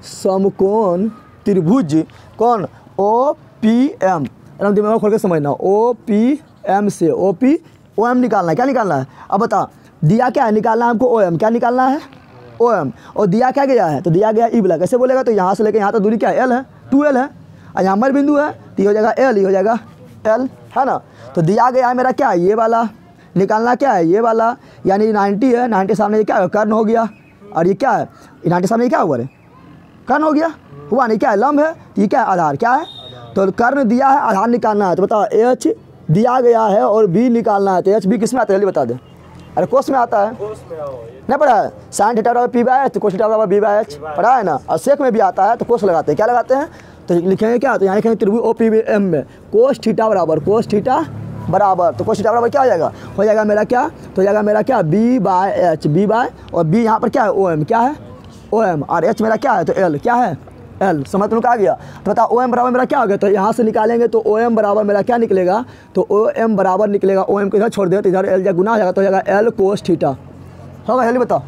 समकोण त्रिभुज कौन, OPM, एकदम दिमाग खोल के समझना, OPM से OM निकालना है, क्या निकालना है। अब बता, दिया क्या है, निकालना है हमको OM, क्या निकालना है, OM, और दिया क्या गया है, तो दिया गया ई ब्लॉक। कैसे बोलेगा, तो यहाँ से लेकर यहाँ तक दूरी क्या है, L है, 2L है, और यहाँ मध्य बिंदु है, तो ये हो जाएगा L, ये हो जाएगा L, है ना। तो दिया गया है मेरा क्या है, ये वाला, निकालना क्या है, ये वाला, यानी 90 है, 90 सामने ये क्या है, कर्ण हो गया, और ये क्या है, 90 सामने ये क्या हुआ, कर्ण हो गया, हुआ नहीं, क्या है, लंब है, ये क्या है, आधार, क्या है, तो कर्ण दिया है, आधार निकालना है। तो बताओ, H दिया गया है और B निकालना है, तो H B किस में आता है, जल्दी बता दे। अरे कोस में आता है, नहीं पढ़ा है, साइन थीटा बराबर P/H, तो कोस थीटा बराबर B/H पढ़ा है ना। और सेक में भी आता है, तो कोस लगाते हैं, क्या लगाते हैं, तो लिखेंगे क्या, तो यहाँ लिखेंगे त्रिभुज OPM में कोस थीटा बराबर, कोस थीटा बराबर, तो कोस थीटा बराबर क्या हो जाएगा मेरा क्या, तो हो जाएगा मेरा क्या, B/H, B बाय, और B यहाँ पर क्या है, OM, क्या है, OM, और H मेरा क्या है, तो L, क्या है, L, समझ तुम आ गया। तो बता OM बराबर मेरा क्या हो गया, तो यहाँ से निकालेंगे तो OM बराबर मेरा क्या निकलेगा, तो OM बराबर निकलेगा, OM को इधर छोड़ देगा तो इधर L गुना हो जाएगा, तो हो जाएगा L कोस थीटा, होगा, जल्दी बताओ,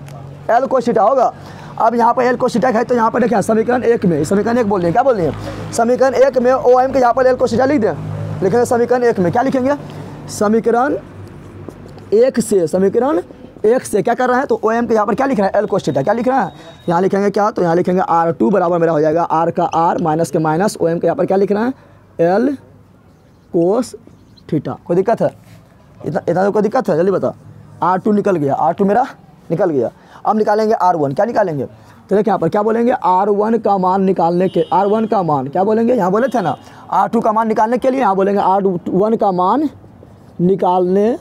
L कोस थीटा होगा। अब यहाँ पर L कोस थीटा है, तो यहाँ पर देखिए समीकरण 1 में, समीकरण 1 बोल रहे हैं, क्या बोल रहे हैं, समीकरण 1 में OM के यहाँ पर L कोस थीटा लिख दें, लिखेंगे समीकरण 1 में, क्या लिखेंगे, समीकरण 1 से, समीकरण 1 से क्या कर रहे हैं, तो OM के यहाँ पर क्या लिख रहा है, L कोस थीटा, क्या लिख रहा है, यहाँ लिखेंगे क्या, तो यहाँ लिखेंगे R2 बराबर मेरा हो जाएगा R का R माइनस के माइनस, OM के यहाँ पर क्या लिख रहे हैं, L कोस थीटा। कोई दिक्कत है, इतना कोई दिक्कत है, जल्दी बता। R2 निकल गया, R2 मेरा निकल गया। अब निकालेंगे R1, क्या निकालेंगे, तो देखिए यहाँ पर क्या बोलेंगे, R1 का मान निकालने के, R1 का मान क्या बोलेंगे, यहाँ बोले थे ना, R2 का मान निकालने के लिए यहाँ बोलेंगे R1 का मान निकालने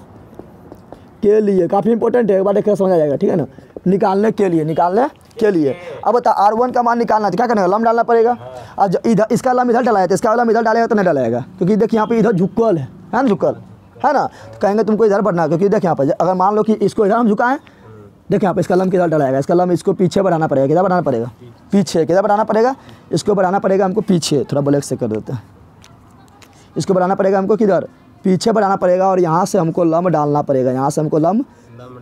के लिए, काफ़ी इंपॉर्टेंट है, एक बार देखकर समझ आ जाएगा, ठीक है ना, निकालने के लिए, निकालने के लिए। अब बता R1 का मान निकालना तो क्या करना है, लंब डालना पड़ेगा। अब इधर इसका लंब इधर डाला है, तो इसका लंब इधर डालेगा तो नहीं डालेगा, क्योंकि देखिए यहाँ पे इधर झुकल है ना, झुकल है ना, तो कहेंगे तुमको इधर बढ़ना, क्योंकि देखिए यहाँ पर अगर मान लो कि इसको इधर हम झुकाएं, देखिए यहाँ पे इसका लंब किधर डालेगा, इसका लंब इसको पीछे बढ़ाना पड़ेगा, किधर बढ़ाना पड़ेगा, पीछे, किधर बढ़ाना पड़ेगा, इसको बढ़ाना पड़ेगा हमको पीछे, थोड़ा ब्लैक से कर देते हैं, इसको बढ़ाना पड़ेगा हमको किधर, पीछे बढ़ाना पड़ेगा, और यहाँ से हमको लंब डालना पड़ेगा, यहाँ से हमको लंब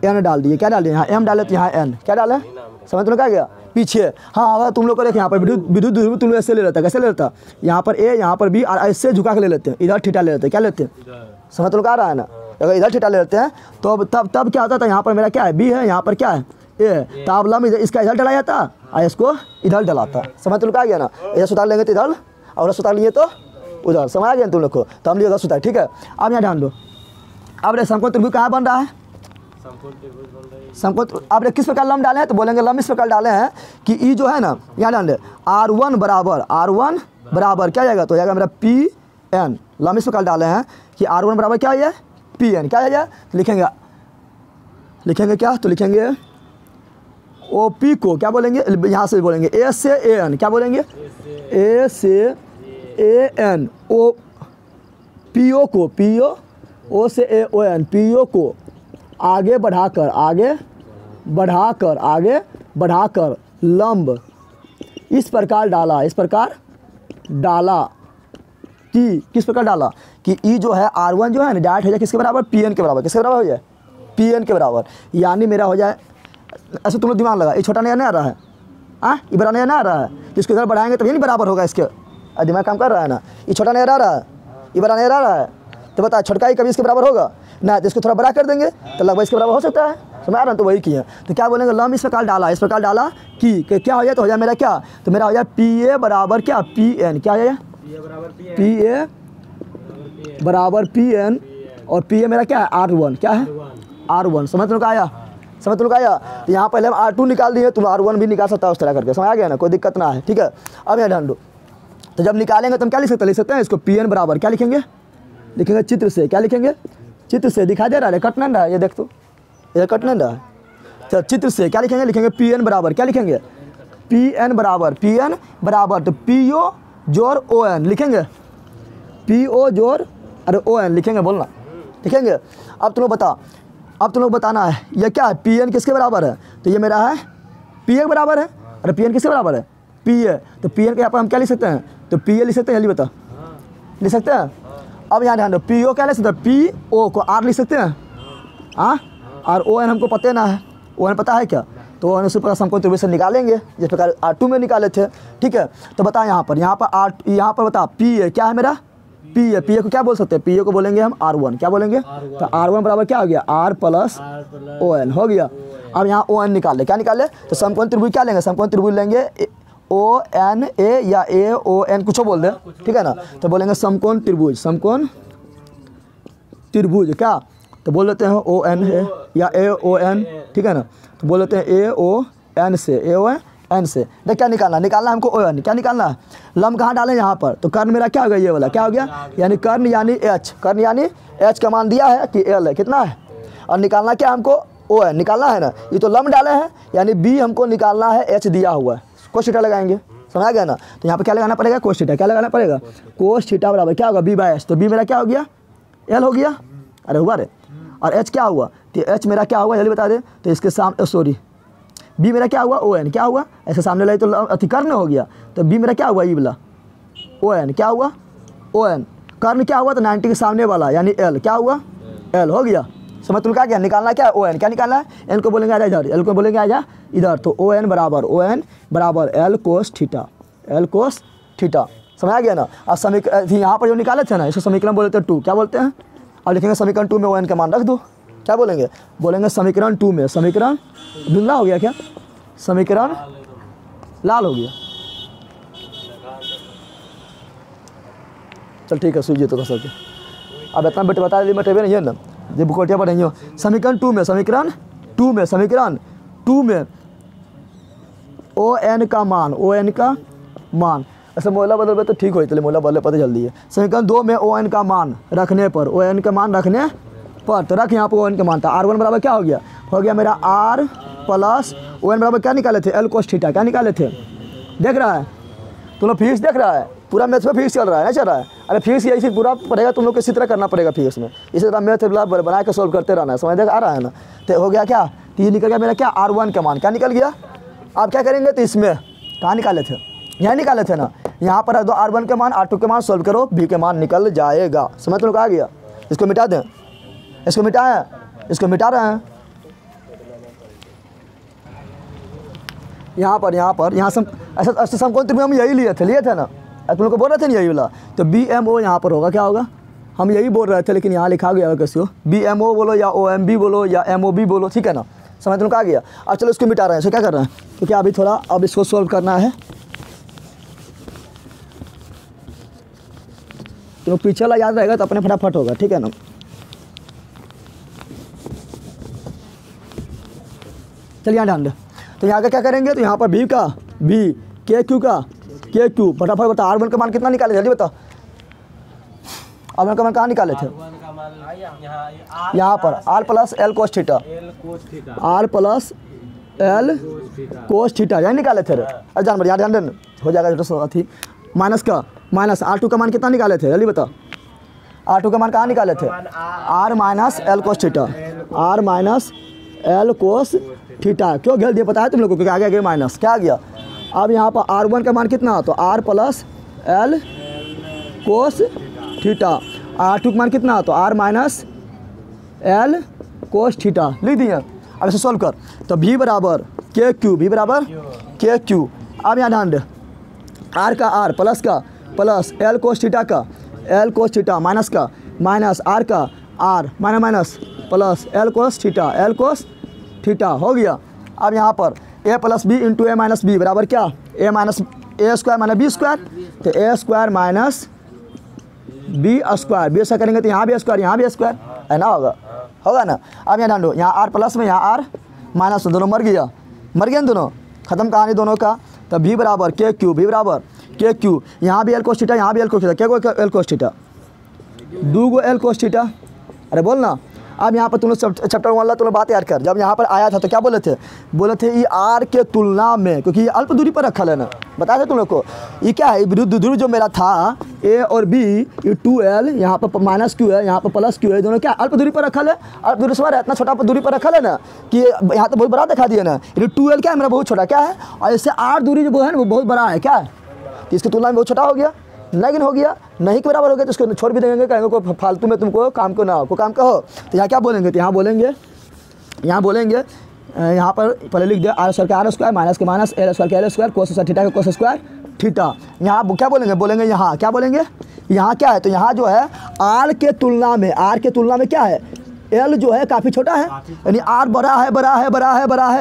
N डाल दिए, क्या डाल दिए, यहाँ M डाले तो यहाँ N, क्या डाले, समझ तुमने क्या गया, पीछे। हाँ, अगर तुम लोग को देखें यहाँ पर विद्युत ध्रुव तुम लोग ऐसे ले लेता, कैसे ले लेता, यहाँ पर A, यहाँ पर B, और ऐसे झुका के ले लेते हैं, इधर थीटा ले लेते हैं, क्या लेते हैं, समझ तुम लोग आ रहा है ना। अगर इधर थीटा ले लेते हैं तो तब क्या होता था, यहाँ पर मेरा क्या है, B है, यहाँ पर क्या है, A, तो अब लंब इसका इधर डला जाता और इसको इधर डलाता, समझ तुम लोग आ गया ना। इधर सुधार लेंगे तो इधर, और सुधार लिए तो उधर, समझ आ गया तुम लोग को, तो हम लिए उधर सुधार, ठीक है। अब यहाँ ध्यान दो, अब समकोण त्रिभुज कहाँ बन रहा है, समकोण, अब किस प्रकार लंब डाले हैं, तो बोलेंगे लंब इस प्रकार डाले हैं कि ई जो है ना, यहाँ डाल दे R1 बराबर क्या जाएगा, तो जाएगा मेरा PN, लंब इस प्रकार डाले हैं कि R1 बराबर क्या है, PN, क्या है, तो लिखेंगे क्या, तो लिखेंगे OP को क्या बोलेंगे, यहाँ से बोलेंगे A से AN, क्या बोलेंगे, A से AN, O PO को, PO O से AON, PO को आगे बढ़ाकर लंब इस प्रकार डाला, कि किस प्रकार डाला कि ई जो है R1 जो है ना डायरेक्ट हो जाए किसके बराबर, PN के बराबर, किसके बराबर हो जाए, PN के बराबर, यानी मेरा हो जाए, ऐसे तुम लोग दिमाग लगा, ये छोटा नहीं आ रहा है, ये बड़ा नहीं आ रहा है, इसको इधर बढ़ाएंगे तभी नहीं बराबर होगा, इसके दिमाग काम कर रहा है ना, ये छोटा नहीं आ रहा है, ये बड़ा नहीं आ रहा है, तो बता छोटका ही कभी इसके बराबर होगा ना, तो इसको थोड़ा बड़ा कर देंगे तो लगभग इसके बराबर हो सकता है, समझ रहा है, तो वही किया। तो क्या बोलेंगे, लंब इस प्रकार डाला कि क्या हो जाए, तो हो जाए मेरा क्या, तो मेरा हो जाए PA बराबर क्या, PN, क्या हो जाए, PA बराबर PN, और PA मेरा क्या है, R1, क्या है, R1, समझ तुम आया, तो यहाँ पहले हम R2 निकाल दिए, तुम R1 भी निकाल सकता है उस तरह करके, समझ आ गया ना, कोई दिक्कत ना है, ठीक है। अब यहाँ ध्यान दो, तो जब निकालेंगे तो हम क्या लिख सकते हैं इसको, PN बराबर क्या लिखेंगे, चित्र से, क्या लिखेंगे, चित्र से दिखा दे रहा है, कट नहीं रहा है, ये देख तो इधर कट नहीं रहा है, तो चित्र से क्या लिखेंगे PN बराबर क्या लिखेंगे, PN बराबर, तो PO जोड़ ओ एन लिखेंगे, पी ओ जोड़ अरे ओ एन लिखेंगे, बोलना लिखेंगे। अब तुम लोग बताना है ये क्या है, पी एन किसके बराबर है, तो ये मेरा है पी ए के बराबर है। अरे पी एन किसके बराबर है, पी ए, तो पी एन के यहाँ पर हम क्या लिख सकते हैं, तो पी ए लिख सकते हैं, जल्दी बता, लिख सकते हैं। अब यहाँ ध्यान दो, पी ओ क्या लिख सकते हैं, पी ओ को आर लिख सकते हैं, हाँ, और ओ एन हमको पता ना है, ओ एन पता है क्या, तो ओ एन उसी प्रकार समकोण त्रिभुज से निकालेंगे जिस प्रकार R2 में निकाले थे, ठीक है। तो बता यहाँ पर यहाँ पर बता पी ए क्या है मेरा, पी ए को क्या बोल सकते हैं, पी ए को बोलेंगे हम R1, क्या बोलेंगे, तो R1 बराबर क्या हो गया, R प्लस ओ एन हो गया। अब यहाँ ओ एन निकाल क्या निकाले, तो समकोण त्रिभुज क्या लेंगे, समकोण त्रिभुज लेंगे ओ एन ए या ए ओ एन कुछ बोल दे, ठीक है ना, तो बोलेंगे समकोण त्रिभुज, समकोण त्रिभुज क्या, तो बोल देते हैं ओ एन है या ए ओ एन, ठीक है ना, तो बोल देते हैं ए ओ एन से, ए ओ एन से। देख क्या निकालना हमको ओ एन, क्या निकालना है, लंब कहाँ डालें यहाँ पर, तो कर्ण मेरा क्या हो गया, ये वाला क्या हो गया, यानी कर्ण यानी एच का मान दिया है कि एल है, कितना है, और निकालना क्या हमको ओ एन निकालना है ना, ये तो लंब डाले हैं यानी बी हमको निकालना है, एच दिया हुआ है, कोस थीटा लगाएंगे, समझ गया ना। तो यहाँ पे क्या लगाना पड़ेगा, कोस थीटा, क्या लगाना पड़ेगा, कोस थीटा बराबर क्या होगा, बी बाय एच, तो बी मेरा क्या हो गया, एल हो गया, अरे हुआ रे, और एच क्या हुआ, तो एच मेरा क्या हुआ जल्दी बता दे, तो इसके सामने सॉरी बी मेरा क्या हुआ, ओ एन क्या हुआ, ऐसे सामने लगे तो अति कर्ण हो गया, तो बी मेरा क्या हुआ, ई वाला ओ एन क्या हुआ, ओ एन कर्ण क्या हुआ, तो 90 के सामने वाला यानी एल क्या हुआ, एल हो गया। समझ तुम क्या निकालना क्या है, ओ एन क्या निकालना है, एन को बोलेंगे आजा इधर, एल को बोलेंगे आजा इधर, तो ओ एन बराबर L cos theta, L cos theta, समझ गया ना। अब समीकरण यहाँ पर जो निकाले थे ना, इसको समीकरण बोलते हैं 2, क्या बोलते हैं, अब लिखेंगे समीकरण 2 में ओ एन का मान रख दो, क्या बोलेंगे समीकरण 2 में, समीकरण धुंधला हो गया क्या, समीकरण लाल हो गया, चल ठीक है सूझिए तो कसर के, अब इतना बता दी बटेबे नहीं है ना, जब बुकोटिया पर नहीं हो। समीकरण 2 में ओ एन का मान, ऐसे मोला बदल तो ठीक हो, चलिए मोला बदले पता जल्दी है। समीकरण 2 में ओ एन का मान रखने पर, ओ एन का मान रखने पर, तो रख यहाँ पर ओ एन का मान था, R1 बराबर क्या हो गया मेरा R प्लस ओ एन बराबर क्या निकाले थे, एल कोस थीटा, क्या निकाले थे, देख रहा है तुम लोग, फिजिक्स देख रहा है, पूरा मैथ्स में फिजिक्स चल रहा है, नहीं चल रहा है, अरे फिजिक्स यही पूरा पड़ेगा तुम लोग को, इसी तरह करना पड़ेगा फिजिक्स में, इसी तरह मैथ बना के सोल्व करते रहना है, समझ आ रहा है ना। तो हो गया क्या, तो ये निकल गया मेरा क्या, R1 का मान क्या निकल गया। आप क्या करेंगे, तो इसमें कहाँ निकाले थे, यहाँ निकाले थे ना, यहाँ पर दो R1 के मान R2 के मान सोल्व करो, B के मान निकल जाएगा, समझ तुम लोग आ गया। इसको मिटा दें, इसको मिटा रहे हैं, यहाँ ऐसे समकोण त्रिभुज हम यही लिए थे ना, तुम लोग को बोल रहे थे ना यही वाला, तो बी एम ओ यहाँ पर होगा, क्या होगा, हम यही बोल रहे थे लेकिन यहाँ लिखा गया कैसे हो, बी एम ओ बोलो या ओ एम बी बोलो या एम ओ बी बोलो, ठीक है ना, समझ तुम लोग आ गया। अब चलो इसको मिटा रहे हैं, इसको क्या कर रहे हैं, क्योंकि अभी थोड़ा अब इसको सोल्व करना है, तो पीछे वाला याद रहेगा तो अपने फटाफट होगा, ठीक है ना। चलिए यहाँ ध्यान दे, तो यहाँ का क्या करेंगे, तो यहाँ पर भी का भी, के क्यू फटाफट बता, R1 का मान कितना निकाले जल्दी बता, R1 का मान कहाँ निकाले थे, यहाँ पर R plus L cos theta, R plus L cos theta यही निकाले थे। अरे जान यहाँ ध्यान देना हो जाएगा, जो थी माइनस R2 का मान कितना निकाले थे जल्दी बता, R2 का मान कहाँ निकाले थे, R minus L cos theta, R minus L cos theta, क्यों घेर दिया पता है तुम लोगों को, क्योंकि आगे माइनस क्या आ गया। अब यहाँ पर R1 का मान कितना, तो R plus L cos theta, R2 का मान कितना, तो R minus L cos theta लिख दिए। अब इसे सॉल्व कर, तो V बराबर के क्यू, अब यहाँ ध्यान दे, R का R प्लस का प्लस एल कोस थीटा का एल कोस थीटा माइनस का माइनस R का R minus plus L cos theta हो गया। अब यहाँ पर a plus B into A minus B बराबर क्या, A square minus B square, तो A square minus B square करेंगे तो यहाँ भी स्क्वायर है ना, होगा ना। अब यहाँ ध्यान दो, यहाँ आर प्लस में यहाँ आर माइनस, दोनों मर गया ना दोनों, खत्म कहानी दोनों का। तो भी बराबर के क्यू, यहाँ भी एल कोस थीटा, यहाँ भी एल कोस थीटा, क्या L cos theta, 2 L cos theta, अरे बोल ना। अब यहाँ पर तुम लोग चैप्टर 1 ला तुम लोग बात याद कर, जब यहाँ पर आया था तो क्या बोले थे ये आर के तुलना में, क्योंकि ये अल्प दूरी पर रखा है ना, बताया था तुम लोग को ये क्या है, विरुद्ध दूरी जो मेरा था ए और बी, ये 2l यहाँ पर माइनस क्यू है, यहाँ पर प्लस क्यू है, दोनों क्या अल्प दूरी पर रखा है। अल्प दूरी से इतना छोटा दूरी पर रखा है ना कि यहाँ तो बहुत बड़ा दिखा दिया ना, ये 2l क्या है मेरा बहुत छोटा क्या है, और इससे आर दूरी जो है ना वो बहुत बड़ा है क्या है, तो इसकी तुलना में बहुत छोटा हो गया, लेकिन हो गया नहीं के बराबर हो गया तो उसको छोड़ भी देंगे, कहेंगे कोई फालतू में तुमको काम को ना हो, को काम का हो। तो यहाँ क्या बोलेंगे, तो यहाँ बोलेंगे यहाँ पर पहले लिख दिया आर स्क्वायर का आर स्क्वायर माइनस के माइनस एल स्क्वायर का L square cos square theta का कोस स्क्वायर थीटा। यहाँ क्या बोलेंगे यहाँ क्या बोलेंगे, यहाँ क्या है, तो यहाँ जो है आर के तुलना में क्या है, एल जो है काफ़ी छोटा है, यानी आर बड़ा है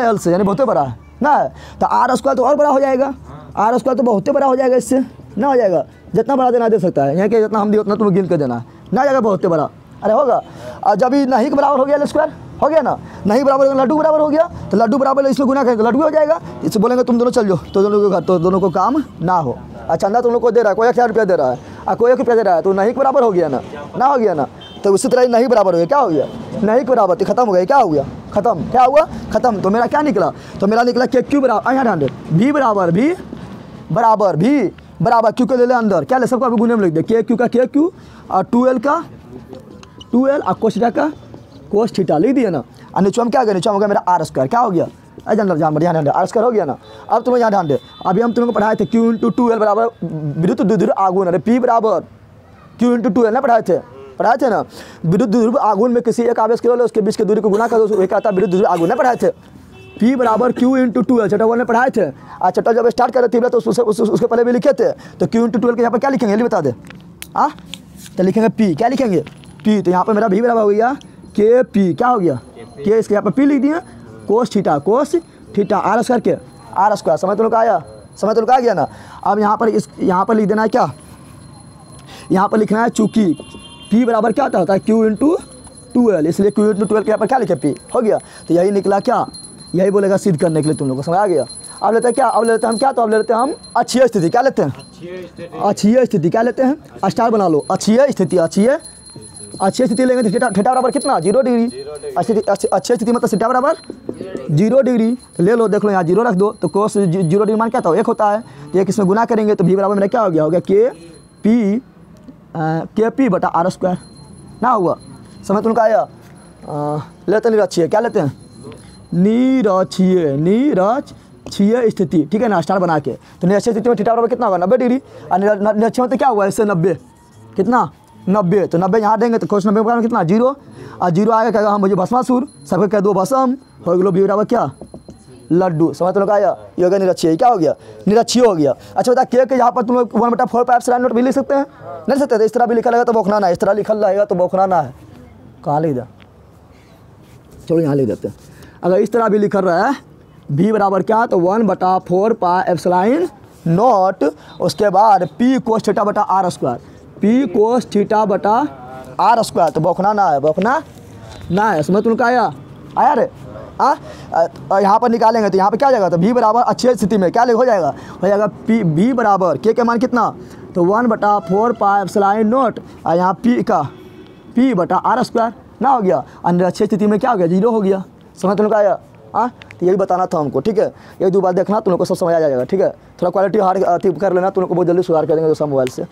एल से, यानी बहुत बड़ा है ना, तो आर स्क्वायर तो और बड़ा हो जाएगा, आर स्क्वायर तो बहुत बड़ा हो जाएगा, इससे ना हो जाएगा, जितना बड़ा देना दे सकता है, यहाँ के जितना हम दिए उतना तुम्हें गिन के देना है, ना आ जाएगा बहुत बड़ा, अरे होगा। और जब ये नहीं के बराबर हो गया एल स्क्वायर हो गया ना, नहीं बराबर लड्डू बराबर हो गया, तो लड्डू बराबर इसमें गुना करेंगे लड्डू हो जाएगा, इससे बोलेंगे तुम दोनों चल जाओ, तो दोनों को तो दोनों को काम ना हो। अच्छा चंदा तुम लोग को दे रहा है, कोई 1000 रुपया दे रहा है और कोई 1 रुपया दे रहा है, तो नहीं के बराबर हो गया ना हो गया ना, तो उसी तरह नहीं बराबर हो गया, क्या हो गया नहीं के बराबर, तो खत्म हो गया, क्या हो गया खत्म, क्या हुआ खत्म। तो मेरा क्या निकला, तो मेरा निकला के क्यू बराबर यहाँ 100 भी बराबर क्यू के ले ले अंदर, क्या ले सबको अभी गुने में लिख दे, के क्यू का के क्यू और 2l का 2l और कोस थीटा का कोस थीटा लिख दिया ना, और नीचे में क्या हो गया मेरा आर स्क्वायर, क्या हो गया जान बढ़िया आर स्क्वायर हो गया ना। अब तुम्हें यहाँ ध्यान दे, अभी हम तुमको पढ़ाए थे Q × 2l बराबर विद्युत द्विध्रुव आघूर्ण, अरे P बराबर Q × 2l ना पढ़ाए थे ना, विद्युत द्विध्रुव आघूर्ण में किसी एक आवेश के उसके बीच की दूरी को गुना कर दो, एक आता है विद्युत द्विध्रुव आघूर्ण ना पढ़ाए थे। P बराबर Q × 2l चैप्टर 1 में पढ़ाए थे, और चैप्टर जब स्टार्ट कर रहे थे तो उसके पहले भी लिखे थे, तो Q × 2l के यहाँ पर क्या लिखेंगे ये बता दे, तो लिखेंगे P, क्या लिखेंगे P, तो यहाँ पर मेरा V बराबर हो गया के P, क्या हो गया के, इसके यहाँ पर P लिख दिया कोस थीटा आर स्क्वायर, समझ तो लोग आ गया ना। अब यहाँ पर लिख देना है क्या, यहाँ पर लिखना है चूंकि P बराबर क्या होता है Q × 2l, इसलिए Q × 2l के यहाँ पर क्या लिखे P हो गया, तो यही निकला क्या, यही बोलेगा सिद्ध करने के लिए तुम लोग को समझ आ गया। अब लेते हैं क्या, अब लेते हैं हम क्या, तो अब लेते हैं हम अक्षीय स्थिति, क्या लेते हैं अक्षीय स्थिति, क्या लेते हैं स्टार बना लो, अक्षीय स्थिति लेंगे तो थीटा बराबर कितना 0 डिग्री, अक्षीय स्थिति मतलब थीटा बराबर 0 डिग्री, तो ले लो देख लो यहाँ 0 रख दो, तो कोस 0 डिग्री मान क्या था 1 होता है, तो एक इसमें गुना करेंगे तो V बराबर मेरा क्या हो गया के पी बटा आर स्क्वायर ना हुआ, समझ तुमको आया। लेते निरक्षीय, क्या लेते हैं निरक्षीय स्थिति, ठीक है ना, स्टार बना के, तो निरक्षीय स्थिति में थीटा बराबर कितना होगा 90 डिग्री, और निरक्षीय में क्या हुआ इससे 90 कितना 90, तो 90 यहाँ देंगे तो कोस 90 का कितना 0, और 0 आएगा कहेगा हम मुझे भस्मासुर, सबको कह दो भस्म हो गया, V बराबर क्या लड्डू, समझ तुम लोग आया, ये हो गया निरक्षीय, क्या हो गया निरक्षीय हो गया। अच्छा बता के यहाँ पर तुम लोग 1/4 भी लिख सकते हैं, नहीं सकते, तो इस तरह भी लिखा रहेगा तो बौखना ना है, इस तरह लिखा रहेगा तो बौखना ना है, कहाँ लिख दे, चलो यहाँ लिख देते हैं। अगर इस तरह भी लिखा रहा है V बराबर क्या, तो 1/4 पाई एप्सिलॉन नॉट, उसके बाद P कोस थीटा बटा R square, P cos theta बटा आर स्क्वायर, तो बौखना ना है, समझ तुमको आया रे। यहाँ पर निकालेंगे तो यहाँ पे क्या हो जाएगा, तो V बराबर अक्षीय स्थिति में क्या हो जाएगा V बराबर के मान कितना, तो 1/4 पाई एप्सिलॉन नॉट, और यहाँ P बटा आर स्क्वायर ना हो गया, और निरक्षीय स्थिति में क्या हो गया 0 हो गया, समझ तुमको आया। तो यही बताना था हमको, ठीक है, एक दो बार देखना तुम लोग को सब समझ आ जाएगा, ठीक है, थोड़ा क्वालिटी हार्ड कर लेना, तुम लोग को बहुत जल्दी सुधार कर देंगे दोस्तों मोबाइल से।